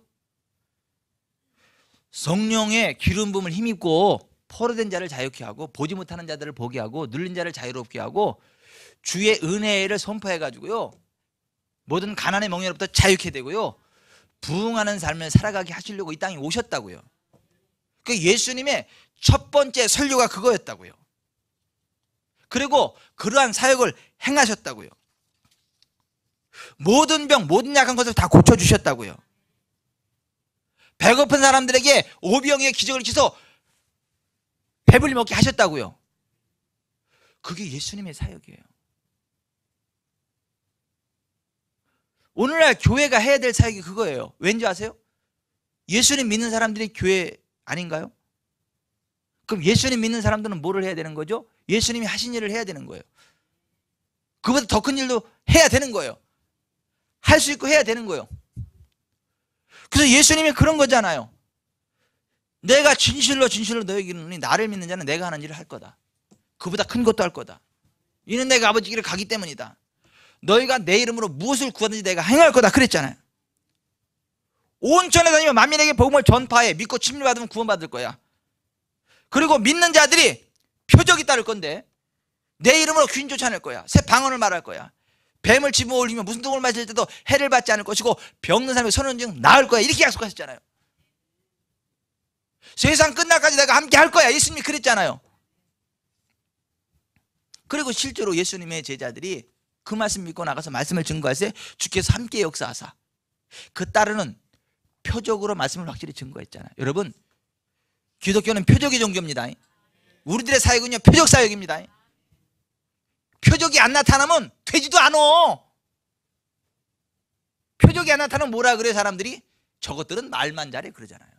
성령의 기름 부음을 힘입고 포로된 자를 자유케 하고 보지 못하는 자들을 보게 하고 눌린 자를 자유롭게 하고 주의 은혜를 선포해 가지고요 모든 가난의 멍에로부터 자유케 되고요 부흥하는 삶을 살아가게 하시려고 이 땅에 오셨다고요. 그 예수님의 첫 번째 설교가 그거였다고요. 그리고 그러한 사역을 행하셨다고요. 모든 병, 모든 약한 것을 다 고쳐주셨다고요. 배고픈 사람들에게 오병이의 기적을 주셔서 배불리 먹게 하셨다고요. 그게 예수님의 사역이에요. 오늘날 교회가 해야 될 사역이 그거예요. 왠지 아세요? 예수님 믿는 사람들이 교회 아닌가요? 그럼 예수님 믿는 사람들은 뭐를 해야 되는 거죠? 예수님이 하신 일을 해야 되는 거예요. 그보다 더 큰 일도 해야 되는 거예요. 할 수 있고 해야 되는 거예요. 그래서 예수님이 그런 거잖아요. 내가 진실로 너에게 이르노니 나를 믿는 자는 내가 하는 일을 할 거다. 그보다 큰 것도 할 거다. 이는 내가 아버지 길을 가기 때문이다. 너희가 내 이름으로 무엇을 구하든지 내가 행할 거다 그랬잖아요. 온천에 다니며 만민에게 복음을 전파해. 믿고 침례받으면 구원받을 거야. 그리고 믿는 자들이 표적이 따를 건데 내 이름으로 귀신 쫓아낼 거야. 새 방언을 말할 거야. 뱀을 집어 올리며 무슨 독을 마실 때도 해를 받지 않을 것이고 병든 사람의 선언증 나을 거야. 이렇게 약속하셨잖아요. 세상 끝날까지 내가 함께 할 거야. 예수님이 그랬잖아요. 그리고 실제로 예수님의 제자들이 그 말씀 믿고 나가서 말씀을 증거할 때 주께서 함께 역사하사 그 따르는 표적으로 말씀을 확실히 증거했잖아요. 여러분, 기독교는 표적의 종교입니다. 우리들의 사역은요 표적 사역입니다. 표적이 안 나타나면 되지도 않아. 표적이 안 나타나면 뭐라 그래요 사람들이? 저것들은 말만 잘해 그러잖아요.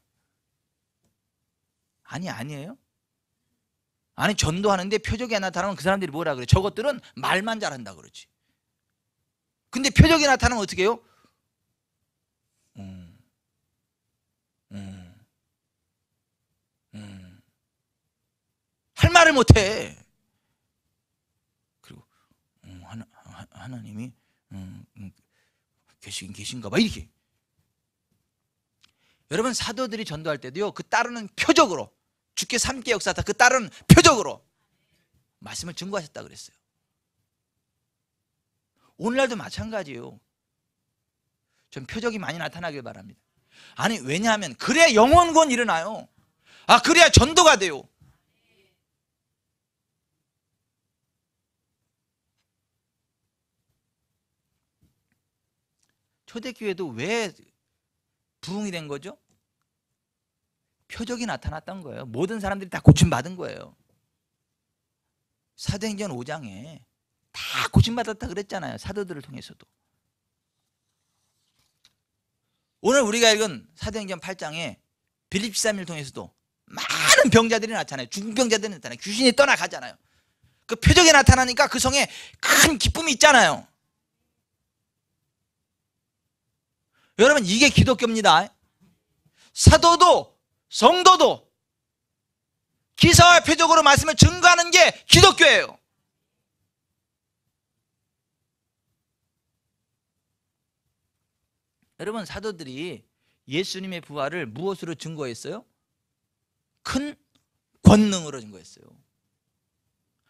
아니에요. 아니 전도하는데 표적이 안 나타나면 그 사람들이 뭐라 그래? 저것들은 말만 잘한다 그러지. 근데 표적이 나타나면 어떻게 해요? 말을 못해. 그리고 하나님이 계신가 봐 이렇게. 여러분 사도들이 전도할 때도요 그 따르는 표적으로 주께 3개 역사다 그 따르는 표적으로 말씀을 증거하셨다 그랬어요. 오늘날도 마찬가지예요. 전 표적이 많이 나타나길 바랍니다. 아니 왜냐하면 그래야 영원권 일어나요. 그래야 전도가 돼요. 초대교회도 왜 부흥이 된 거죠? 표적이 나타났던 거예요. 모든 사람들이 다 고침받은 거예요. 사도행전 5장에 다 고침받았다 그랬잖아요. 사도들을 통해서도. 오늘 우리가 읽은 사도행전 8장에 빌립 13일 통해서도 많은 병자들이 나타나요. 죽은 병자들이 나타나요. 귀신이 떠나가잖아요. 그 표적이 나타나니까 그 성에 큰 기쁨이 있잖아요. 여러분 이게 기독교입니다. 사도도 성도도 기사와 표적으로 말씀을 증거하는 게 기독교예요. 여러분 사도들이 예수님의 부활을 무엇으로 증거했어요? 큰 권능으로 증거했어요.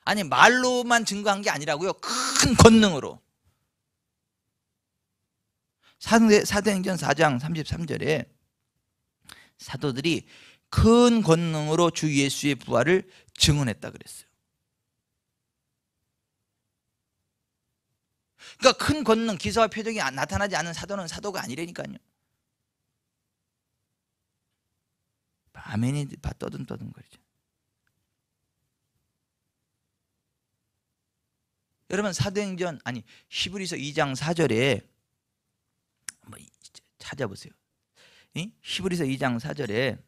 아니 말로만 증거한 게 아니라고요. 큰 권능으로. 사도행전 4장 33절에 사도들이 큰 권능으로 주 예수의 부활을 증언했다 그랬어요. 그러니까 큰 권능, 기사와 표적이 나타나지 않은 사도는 사도가 아니라니까요. 아멘이 떠듬떠듬 거리죠. 여러분 사도행전 히브리서 2장 4절에 한번 찾아보세요. 히브리서 2장 4절에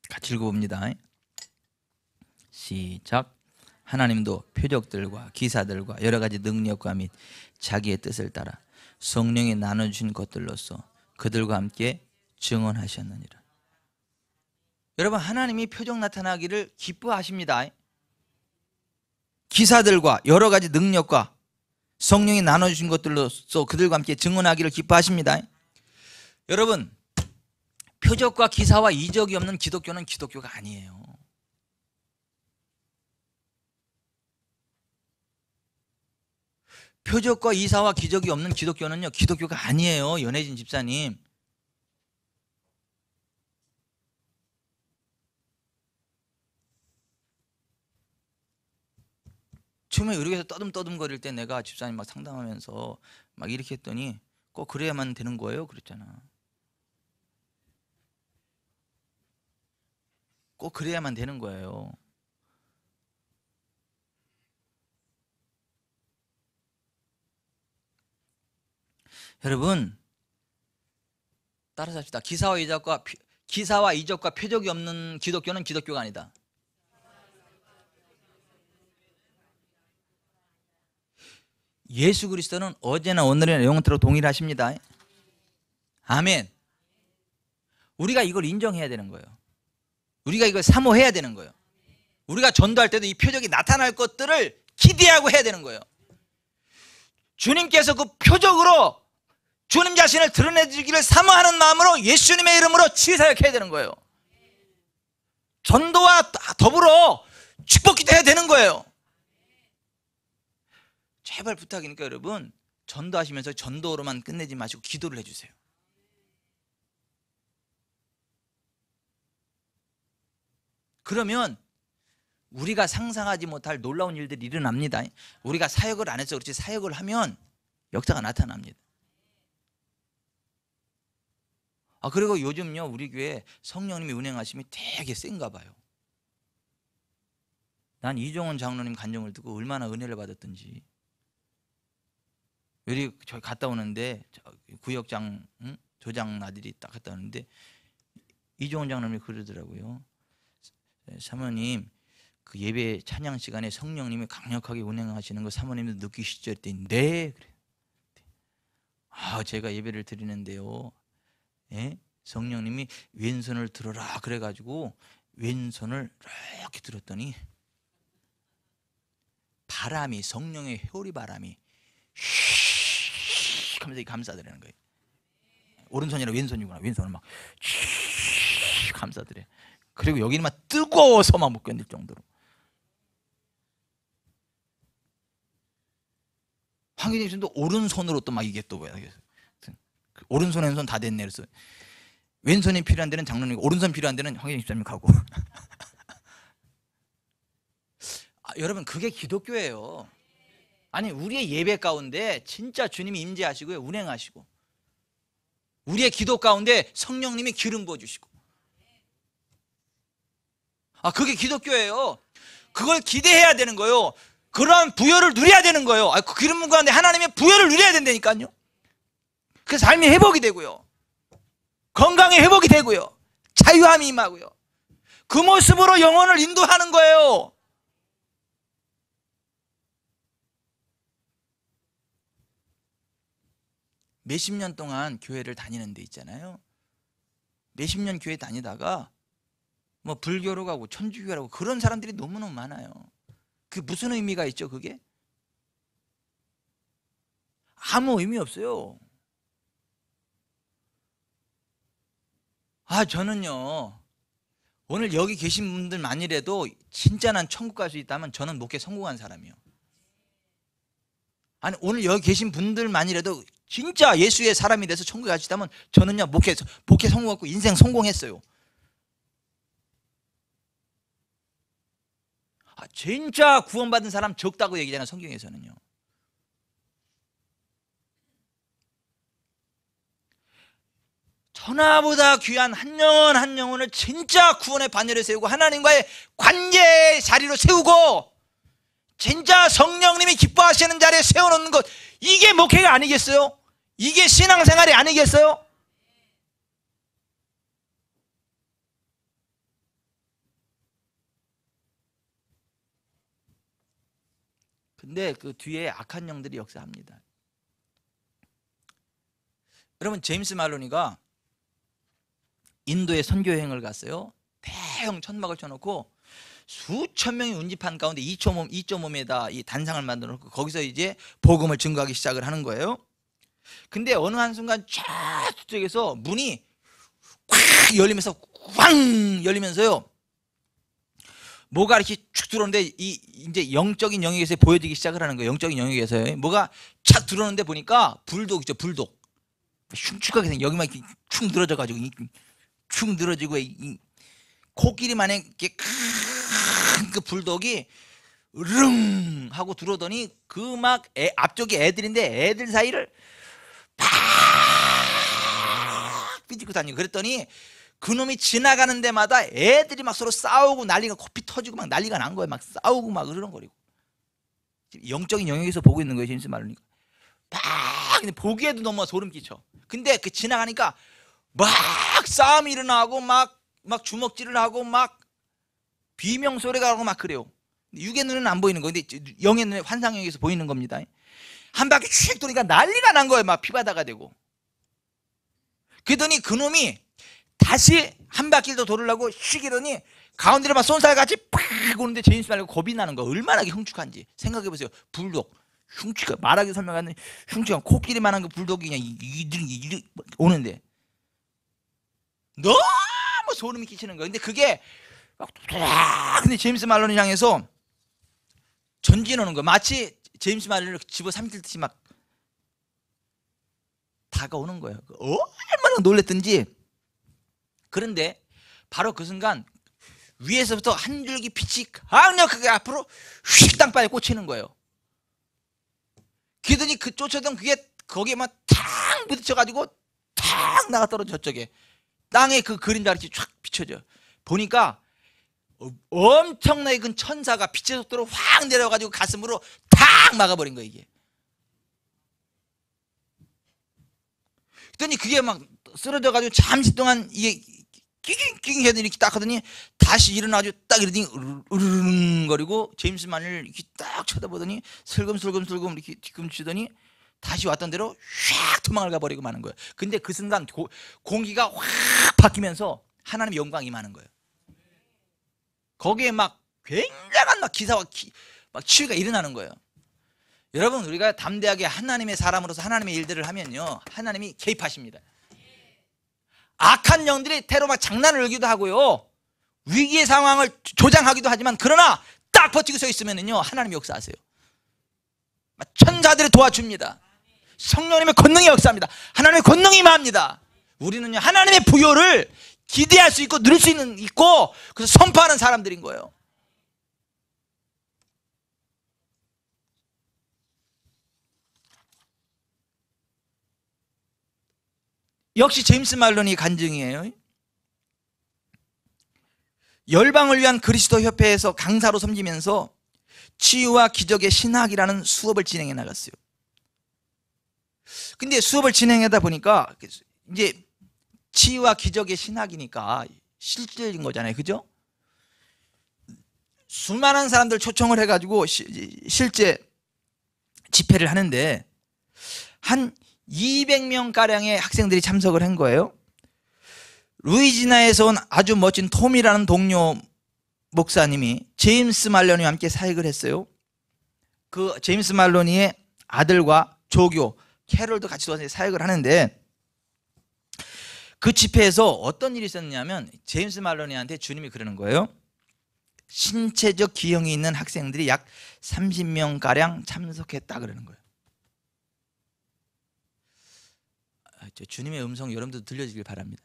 같이 읽어봅니다. 시작. 하나님도 표적들과 기사들과 여러 가지 능력과 및 자기의 뜻을 따라 성령이 나눠주신 것들로서 그들과 함께 증언하셨느니라. 여러분 하나님이 표적 나타나기를 기뻐하십니다. 기사들과 여러 가지 능력과 성령이 나눠주신 것들로서 그들과 함께 증언하기를 기뻐하십니다. 여러분 표적과 기사와 이적이 없는 기독교는 기독교가 아니에요. 표적과 이사와 기적이 없는 기독교는요 기독교가 아니에요. 연혜진 집사님. 처음에 의료에서 떠듬떠듬거릴 때 내가 집사님 막 상담하면서 막 이렇게 했더니 꼭 그래야만 되는 거예요 그랬잖아. 꼭 그래야만 되는 거예요. 여러분 따라서 합시다. 기사와 이적과 표적이 없는 기독교는 기독교가 아니다. 예수 그리스도는 어제나 오늘이나 영원토록 동일하십니다. 아멘. 우리가 이걸 인정해야 되는 거예요. 우리가 이걸 사모해야 되는 거예요. 우리가 전도할 때도 이 표적이 나타날 것들을 기대하고 해야 되는 거예요. 주님께서 그 표적으로 주님 자신을 드러내주기를 사모하는 마음으로 예수님의 이름으로 치유사역해야 되는 거예요. 전도와 더불어 축복기도 해야 되는 거예요. 제발 부탁이니까 여러분 전도하시면서 전도로만 끝내지 마시고 기도를 해주세요. 그러면 우리가 상상하지 못할 놀라운 일들이 일어납니다. 우리가 사역을 안 해서 그렇지 사역을 하면 역사가 나타납니다. 그리고 요즘요 우리 교회 성령님이 운행하심이 되게 센가 봐요. 난 이종원 장로님 간증을 듣고 얼마나 은혜를 받았던지. 여기 저희 갔다 오는데 구역장 조장 아들이 딱 갔다 오는데 이종원 장로님이 그러더라고요. 사모님 그 예배 찬양 시간에 성령님이 강력하게 운행하시는 거 사모님도 느끼시죠? 했더니 네 그래요. 제가 예배를 드리는데요 성령님이 왼손을 들어라 그래가지고 왼손을 이렇게 들었더니 바람이, 성령의 회오리 바람이 휘 하면서 감싸드리는 거예요. 오른손이나 왼손이구나. 왼손을 막 휘 감싸드려. 그리고 여기는 막 뜨거워서 못 견딜 정도로. 황교진 씨도 오른손으로 또 막 이게 또 뭐야. 오른손 왼손 다 됐네. 그래서 왼손이 필요한 데는 장로님, 오른손 필요한 데는 황교진 집사님 가고. 여러분, 그게 기독교예요. 아니, 우리의 예배 가운데 진짜 주님이 임재하시고요, 운행하시고, 우리의 기도 가운데 성령님이 기름 부어주시고, 그게 기독교예요. 그걸 기대해야 되는 거예요. 그런 부여를 누려야 되는 거예요. 그 기름 부은 가운데 하나님의 부여를 누려야 된다니까요. 그 삶이 회복이 되고요, 건강의 회복이 되고요, 자유함이 임하고요, 그 모습으로 영혼을 인도하는 거예요. 몇십 년 동안 교회를 다니는 데 있잖아요. 몇십 년 교회 다니다가 뭐 불교로 가고 천주교라고 그런 사람들이 너무너무 많아요. 그게 무슨 의미가 있죠? 그게 아무 의미 없어요. 저는요, 오늘 여기 계신 분들만이라도 진짜 난 천국 갈 수 있다면 저는 목회 성공한 사람이요. 아니, 오늘 여기 계신 분들만이라도 진짜 예수의 사람이 돼서 천국에 갈 수 있다면 저는요, 목회 성공하고 인생 성공했어요. 진짜 구원받은 사람 적다고 얘기잖아요, 성경에서는요. 천하보다 귀한 한 영혼 한 영혼을 진짜 구원의 반열에 세우고 하나님과의 관계의 자리로 세우고 진짜 성령님이 기뻐하시는 자리에 세워놓는 것, 이게 목회가 아니겠어요? 이게 신앙생활이 아니겠어요? 근데 그 뒤에 악한 영들이 역사합니다. 여러분, 제임스 말로니가 인도에 선교 여행을 갔어요. 대형 천막을 쳐놓고 수천 명이 운집한 가운데 2.5m 이 단상을 만들어 놓고 거기서 이제 복음을 증거하기 시작을 하는 거예요. 근데 어느 한순간 저쪽에서 문이 콱 열리면서 꽝 열리면서요, 뭐가 이렇게 쭉 들어오는데 이제 영적인 영역에서 보여지기 시작을 하는 거예요. 영적인 영역에서 뭐가 착 들어오는데 보니까 불독 있죠, 불독. 흉측하게 생긴, 여기만 이렇게 축 늘어져 가지고 축 늘어지고 코끼리만한 이렇게 큰 그 불독이 으릉 하고 들어오더니 그 막 앞쪽에 애들인데 애들 사이를 팍 삐집고 다니고, 그랬더니 그놈이 지나가는 데마다 애들이 막 서로 싸우고 난리가, 코피 터지고 막 난리가 난 거예요. 막 싸우고 막 으르렁거리고. 영적인 영역에서 보고 있는 거예요, 제임스 말로니까. 막 근데 보기에도 너무 소름 끼쳐. 근데 그 지나가니까 막 싸움이 일어나고 막 주먹질을 하고 막 비명 소리가 나고 막 그래요. 육의 눈에는 안 보이는 거, 근데 영의 눈에, 환상 영역에서 보이는 겁니다. 한 바퀴 휙 도니까 난리가 난 거예요. 막 피바다가 되고. 그러더니 그놈이 다시 한 바퀴를 더 돌으려고 휙이더니 가운데로 막 쏜살같이 팍 오는데 제임스 말고 겁이 나는 거. 얼마나 흉측한지 생각해보세요. 불독 흉측한, 말하기 설명하는 흉측한 코끼리만한 그 불독이 그냥 이들이 오는데 너무 소름이 끼치는 거예요. 근데 그게 막 근데 제임스 말론을 향해서 전진하는 거예요. 마치 제임스 말론을 집어 삼킬 듯이 막 다가오는 거예요. 얼마나 놀랬든지. 그런데 바로 그 순간 위에서부터 한 줄기 빛이 강력하게 앞으로 휙 땅바닥에 꽂히는 거예요. 그러더니 그 쫓아던 그게 거기에만 탁 부딪혀가지고 탁 나가 떨어져. 저쪽에 땅에 그 그림자 같이 쫙 비춰져. 보니까 엄청나게 큰 천사가 빛의 속도로 확 내려가지고 가슴으로 탁 막아버린 거예요. 이게. 그랬더니 그게 막 쓰러져가지고 잠시 동안 이게 끼깅 해더니 이렇게 딱 하더니 다시 일어나가지고 딱 이러더니 으르릉거리고 제임스 만을 이렇게 딱 쳐다보더니 슬금슬금 이렇게 뒤꿈치더니 다시 왔던 대로 휙 도망을 가버리고 마는 거예요. 근데 그 순간 공기가 확 바뀌면서 하나님의 영광이 임하는 거예요. 거기에 막 굉장한 막 기사와 막 치유가 일어나는 거예요. 여러분, 우리가 담대하게 하나님의 사람으로서 하나님의 일들을 하면요, 하나님이 개입하십니다. 악한 영들이 때로 막 장난을 울기도 하고요, 위기의 상황을 조장하기도 하지만, 그러나 딱 버티고 서 있으면요 하나님이 역사하세요. 천사들이 도와줍니다. 성령님의 권능이 역사합니다. 하나님의 권능이 임합니다. 우리는요 하나님의 부여를 기대할 수 있고 누릴 수 있고, 그래서 선포하는 사람들인 거예요. 역시 제임스 말론이 간증이에요. 열방을 위한 그리스도 협회에서 강사로 섬기면서 치유와 기적의 신학이라는 수업을 진행해 나갔어요. 근데 수업을 진행하다 보니까 이제 치유와 기적의 신학이니까 실질인 거잖아요, 그죠? 수많은 사람들 초청을 해가지고 실제 집회를 하는데 한 200명가량의 학생들이 참석을 한 거예요. 루이지나에서 온 아주 멋진 톰이라는 동료 목사님이 제임스 말로니와 함께 사역을 했어요. 그 제임스 말로니의 아들과 조교 캐롤도 같이 도와서 사역을 하는데, 그 집회에서 어떤 일이 있었냐면 제임스 말로니한테 주님이 그러는 거예요. 신체적 기형이 있는 학생들이 약 30명가량 참석했다 그러는 거예요. 주님의 음성 여러분도 들려주길 바랍니다.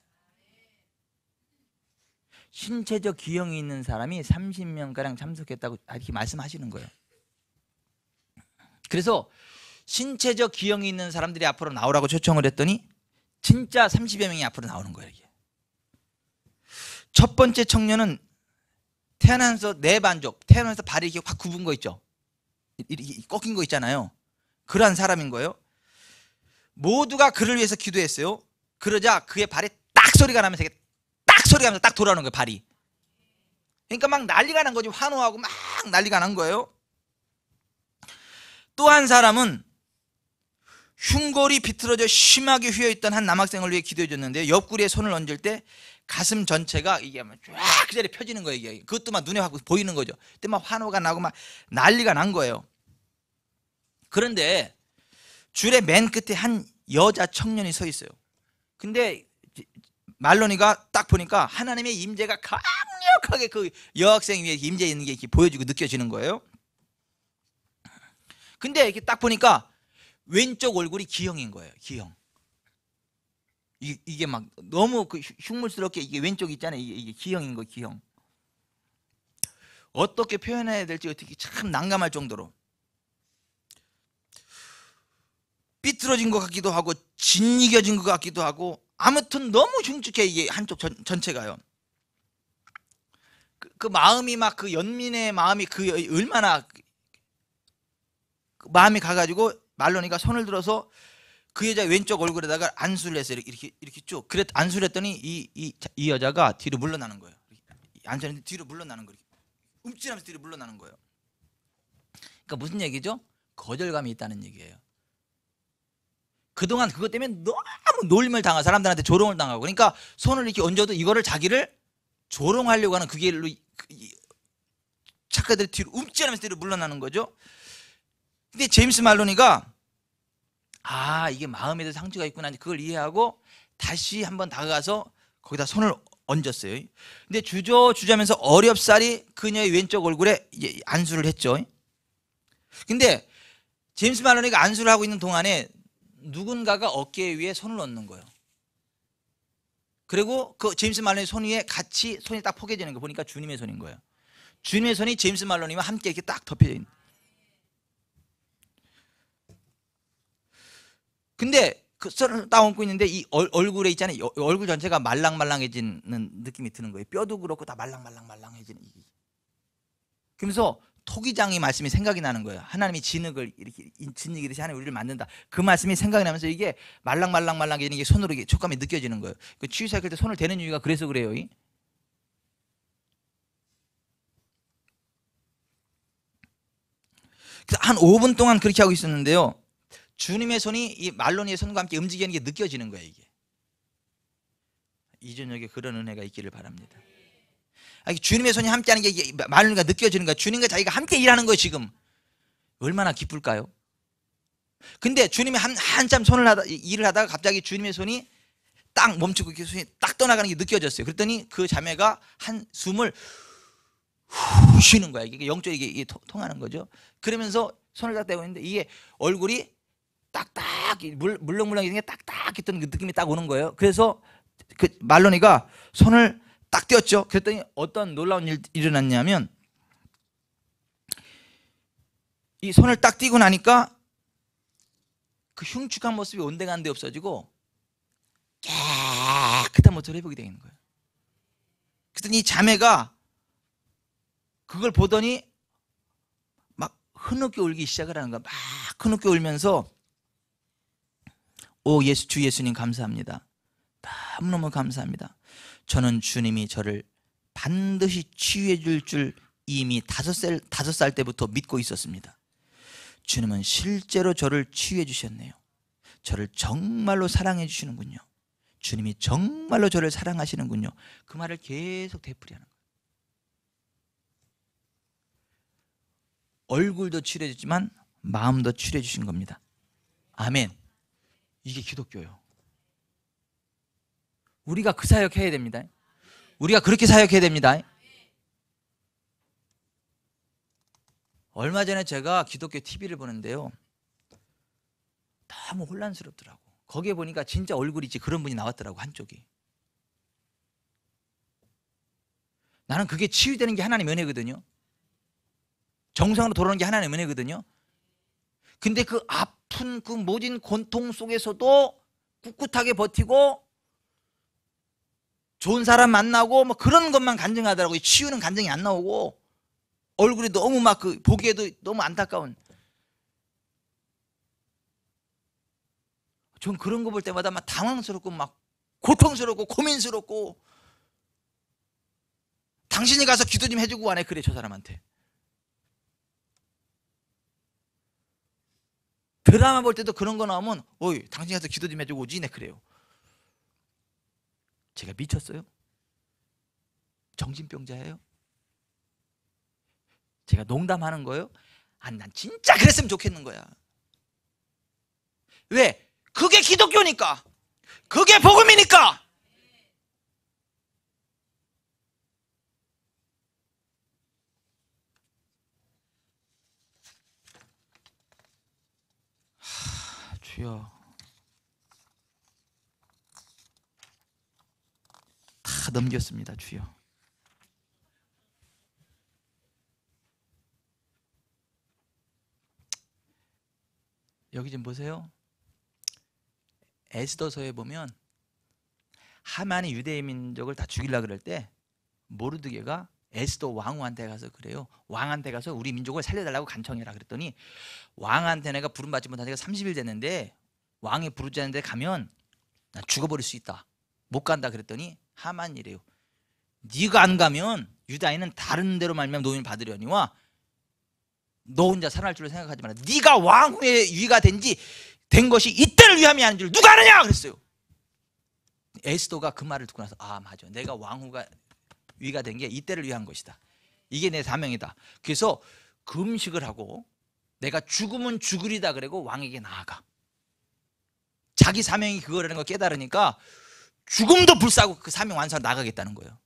신체적 기형이 있는 사람이 30명가량 참석했다고 이렇게 말씀하시는 거예요. 그래서 신체적 기형이 있는 사람들이 앞으로 나오라고 초청을 했더니 진짜 30여 명이 앞으로 나오는 거예요. 이게. 첫 번째 청년은 태어나면서 내반족, 태어나면서 발이 이렇게 확 굽은 거 있죠, 이렇게 꺾인 거 있잖아요. 그러한 사람인 거예요. 모두가 그를 위해서 기도했어요. 그러자 그의 발에 딱 소리가 나면서 딱 소리가 나면서 딱 돌아오는 거예요, 발이. 그러니까 막 난리가 난 거지. 환호하고 막 난리가 난 거예요. 또 한 사람은 흉골이 비틀어져 심하게 휘어있던 한 남학생을 위해 기도해 줬는데, 옆구리에 손을 얹을 때 가슴 전체가 이게 막 쫙 그 자리에 펴지는 거예요. 이게. 그것도 막 눈에 확 보이는 거죠. 그때 막 환호가 나고 막 난리가 난 거예요. 그런데 줄의 맨 끝에 한 여자 청년이 서 있어요. 근데 말로니가 딱 보니까 하나님의 임재가 강력하게 그 여학생 위에 임재 있는 게 이렇게 보여지고 느껴지는 거예요. 근데 이렇게 딱 보니까 왼쪽 얼굴이 기형인 거예요. 기형. 이게 막 너무 그 흉물스럽게 이게 왼쪽 있잖아요. 이게 기형인 거, 기형. 어떻게 표현해야 될지 어떻게 참 난감할 정도로 삐뚤어진 것 같기도 하고 짓이겨진 것 같기도 하고, 아무튼 너무 흉측해 이게 한쪽 전체가요. 그 마음이 막 그 연민의 마음이 그 얼마나 마음이 가가지고 말로니가 손을 들어서 그 여자 왼쪽 얼굴에다가 안수를 했어요. 이렇게 쭉. 그랬 안수를 했더니 이 여자가 뒤로 물러나는 거예요. 안수를 했는데 뒤로 물러나는 거예요. 움찔하면서 뒤로 물러나는 거예요. 그러니까 무슨 얘기죠? 거절감이 있다는 얘기예요. 그동안 그것 때문에 너무 놀림을 당하고 사람들한테 조롱을 당하고, 그러니까 손을 이렇게 얹어도 이거를 자기를 조롱하려고 하는 그게 착각들이 뒤로 움찔하면서 뒤로 물러나는 거죠. 근데 제임스 말로니가 이게 마음에도 상처가 있구나, 그걸 이해하고 다시 한번 다가가서 거기다 손을 얹었어요. 근데 주저주저하면서 어렵사리 그녀의 왼쪽 얼굴에 이제 안수를 했죠. 근데 제임스 말로니가 안수를 하고 있는 동안에 누군가가 어깨 위에 손을 얹는 거예요. 그리고 그 제임스 말로니 손 위에 같이 손이 딱 포개지는 거 보니까 주님의 손인 거예요. 주님의 손이 제임스 말로니와 함께 이렇게 딱 덮여져 있는. 근데 그 손을 딱 얹고 있는데 이 얼굴에 있잖아요. 얼굴 전체가 말랑말랑해지는 느낌이 드는 거예요. 뼈도 그렇고 다 말랑말랑해지는. 그러면서 토기장의 말씀이 생각이 나는 거예요. 하나님이 진흙을 이렇게 진흙이듯이 하나님 우리를 만든다. 그 말씀이 생각이 나면서 이게 말랑해지는 게 손으로 이게 촉감이 느껴지는 거예요. 그 치유사역할 때 손을 대는 이유가 그래서 그래요. 그래서 한 5분 동안 그렇게 하고 있었는데요. 주님의 손이 이 말로니의 손과 함께 움직이는 게 느껴지는 거예요. 이게 이 저녁에 그런 은혜가 있기를 바랍니다. 주님의 손이 함께하는 게 말로니가 느껴지는 거예요. 주님과 자기가 함께 일하는 거예요. 지금 얼마나 기쁠까요? 근데 주님이 한참 일을 하다가 갑자기 주님의 손이 딱 멈추고 손이 딱 떠나가는 게 느껴졌어요. 그랬더니 그 자매가 한 숨을 후 쉬는 거야. 이게 영적으로 이게 통하는 거죠. 그러면서 손을 딱 대고 있는데 이게 얼굴이 딱딱 물렁물렁 이런 게 딱딱 했던 그 느낌이 딱 오는 거예요. 그래서 그 말로니가 손을 딱 떼었죠. 그랬더니 어떤 놀라운 일이 일어났냐면 이 손을 딱 띄고 나니까 그 흉측한 모습이 온데간데 없어지고 깨끗한 모습으로 회복이 되는 거예요. 그랬더니 이 자매가 그걸 보더니 막 흐느껴 울기 시작을 하는 거야. 막 흐느껴 울면서 오 주 예수님 감사합니다. 너무너무 감사합니다. 저는 주님이 저를 반드시 치유해 줄 이미 5살 때부터 믿고 있었습니다. 주님은 실제로 저를 치유해 주셨네요. 저를 정말로 사랑해 주시는군요. 주님이 정말로 저를 사랑하시는군요. 그 말을 계속 되풀이하는 거예요. 얼굴도 치료해 주지만 마음도 치료해 주신 겁니다. 아멘. 이게 기독교예요. 우리가 그 사역해야 됩니다. 우리가 그렇게 사역해야 됩니다. 얼마 전에 제가 기독교 TV를 보는데요, 너무 혼란스럽더라고. 거기에 보니까 진짜 얼굴이 그런 분이 나왔더라고. 한쪽이. 나는 그게 치유되는 게 하나님의 은혜거든요. 정상으로 돌아오는 게 하나님의 은혜거든요. 근데 그 아픈 그 모진 고통 속에서도 꿋꿋하게 버티고 좋은 사람 만나고 뭐 그런 것만 간증하더라고요. 치유는 간증이 안 나오고 얼굴이 너무 막 보기에도 너무 안타까운. 전 그런 거 볼 때마다 막 당황스럽고 막 고통스럽고 고민스럽고, 당신이 가서 기도 좀 해주고 안 해? 그래, 저 사람한테. 드라마 볼 때도 그런 거 나오면 어이 당신이 가서 기도 좀 해주고 오지? 네, 그래요. 제가 미쳤어요? 정신병자예요? 제가 농담하는 거예요? 아니, 난 진짜 그랬으면 좋겠는 거야. 왜? 그게 기독교니까. 그게 복음이니까. 주여, 다 넘겼습니다. 주여. 여기 좀 보세요. 에스더서에 보면 하만이 유대 민족을 다 죽이려고 그럴 때 모르드게가 에스더 왕후한테 가서 그래요. 왕한테 가서 우리 민족을 살려달라고 간청해라 그랬더니 왕한테 내가 부름받지 못한 지가 30일 됐는데 왕이 부르지 않는데 가면 난 죽어버릴 수 있다. 못 간다 그랬더니 하만이래요. 네가 안 가면 유다인은 다른 데로 말미암아 노임을 받으려니와 너 혼자 살아날 줄로 생각하지 마라. 네가 왕후의 위가 된 것이 이때를 위함이 아닌 줄 누가 아느냐 그랬어요. 에스더가 그 말을 듣고 나서 아 맞아, 내가 왕후가 위가 된 게 이때를 위한 것이다. 이게 내 사명이다. 그래서 금식을 하고 내가 죽으면 죽으리다 그러고 왕에게 나아가. 자기 사명이 그거라는 걸 깨달으니까 죽음도 불사하고 그 사명 완수하러 나가겠다는 거예요.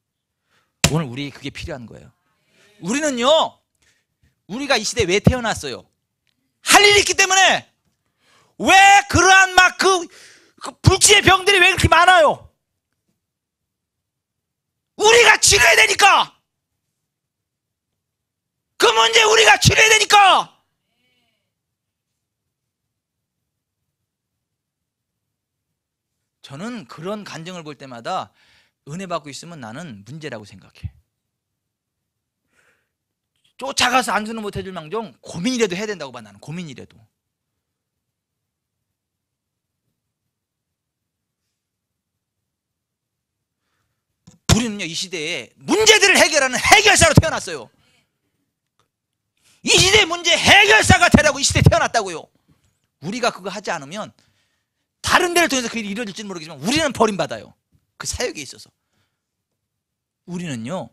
오늘 우리에게 그게 필요한 거예요. 우리는요, 우리가 이 시대에 왜 태어났어요? 할 일이 있기 때문에. 왜 그러한 막 그 불치의 병들이 왜 그렇게 많아요? 우리가 치료해야 되니까. 그 문제 우리가 치료해야 되니까. 저는 그런 간증을 볼 때마다 은혜 받고 있으면 나는 문제라고 생각해. 쫓아가서 안수는 못 해줄 망정 고민이라도 해야 된다고 봐. 나는 고민이라도. 우리는요, 이 시대에 문제들을 해결하는 해결사로 태어났어요. 이 시대의 문제 해결사가 되라고 이 시대에 태어났다고요. 우리가 그거 하지 않으면 다른 데를 통해서 그 일이 이루어질지는 모르겠지만 우리는 버림받아요. 그 사역에 있어서. 우리는요,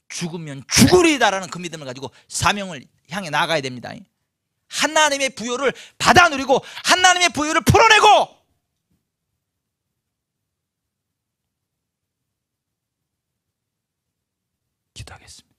죽으면 죽으리다라는 그 믿음을 가지고 사명을 향해 나가야 됩니다. 하나님의 부여를 받아 누리고 하나님의 부여를 풀어내고, 기도하겠습니다.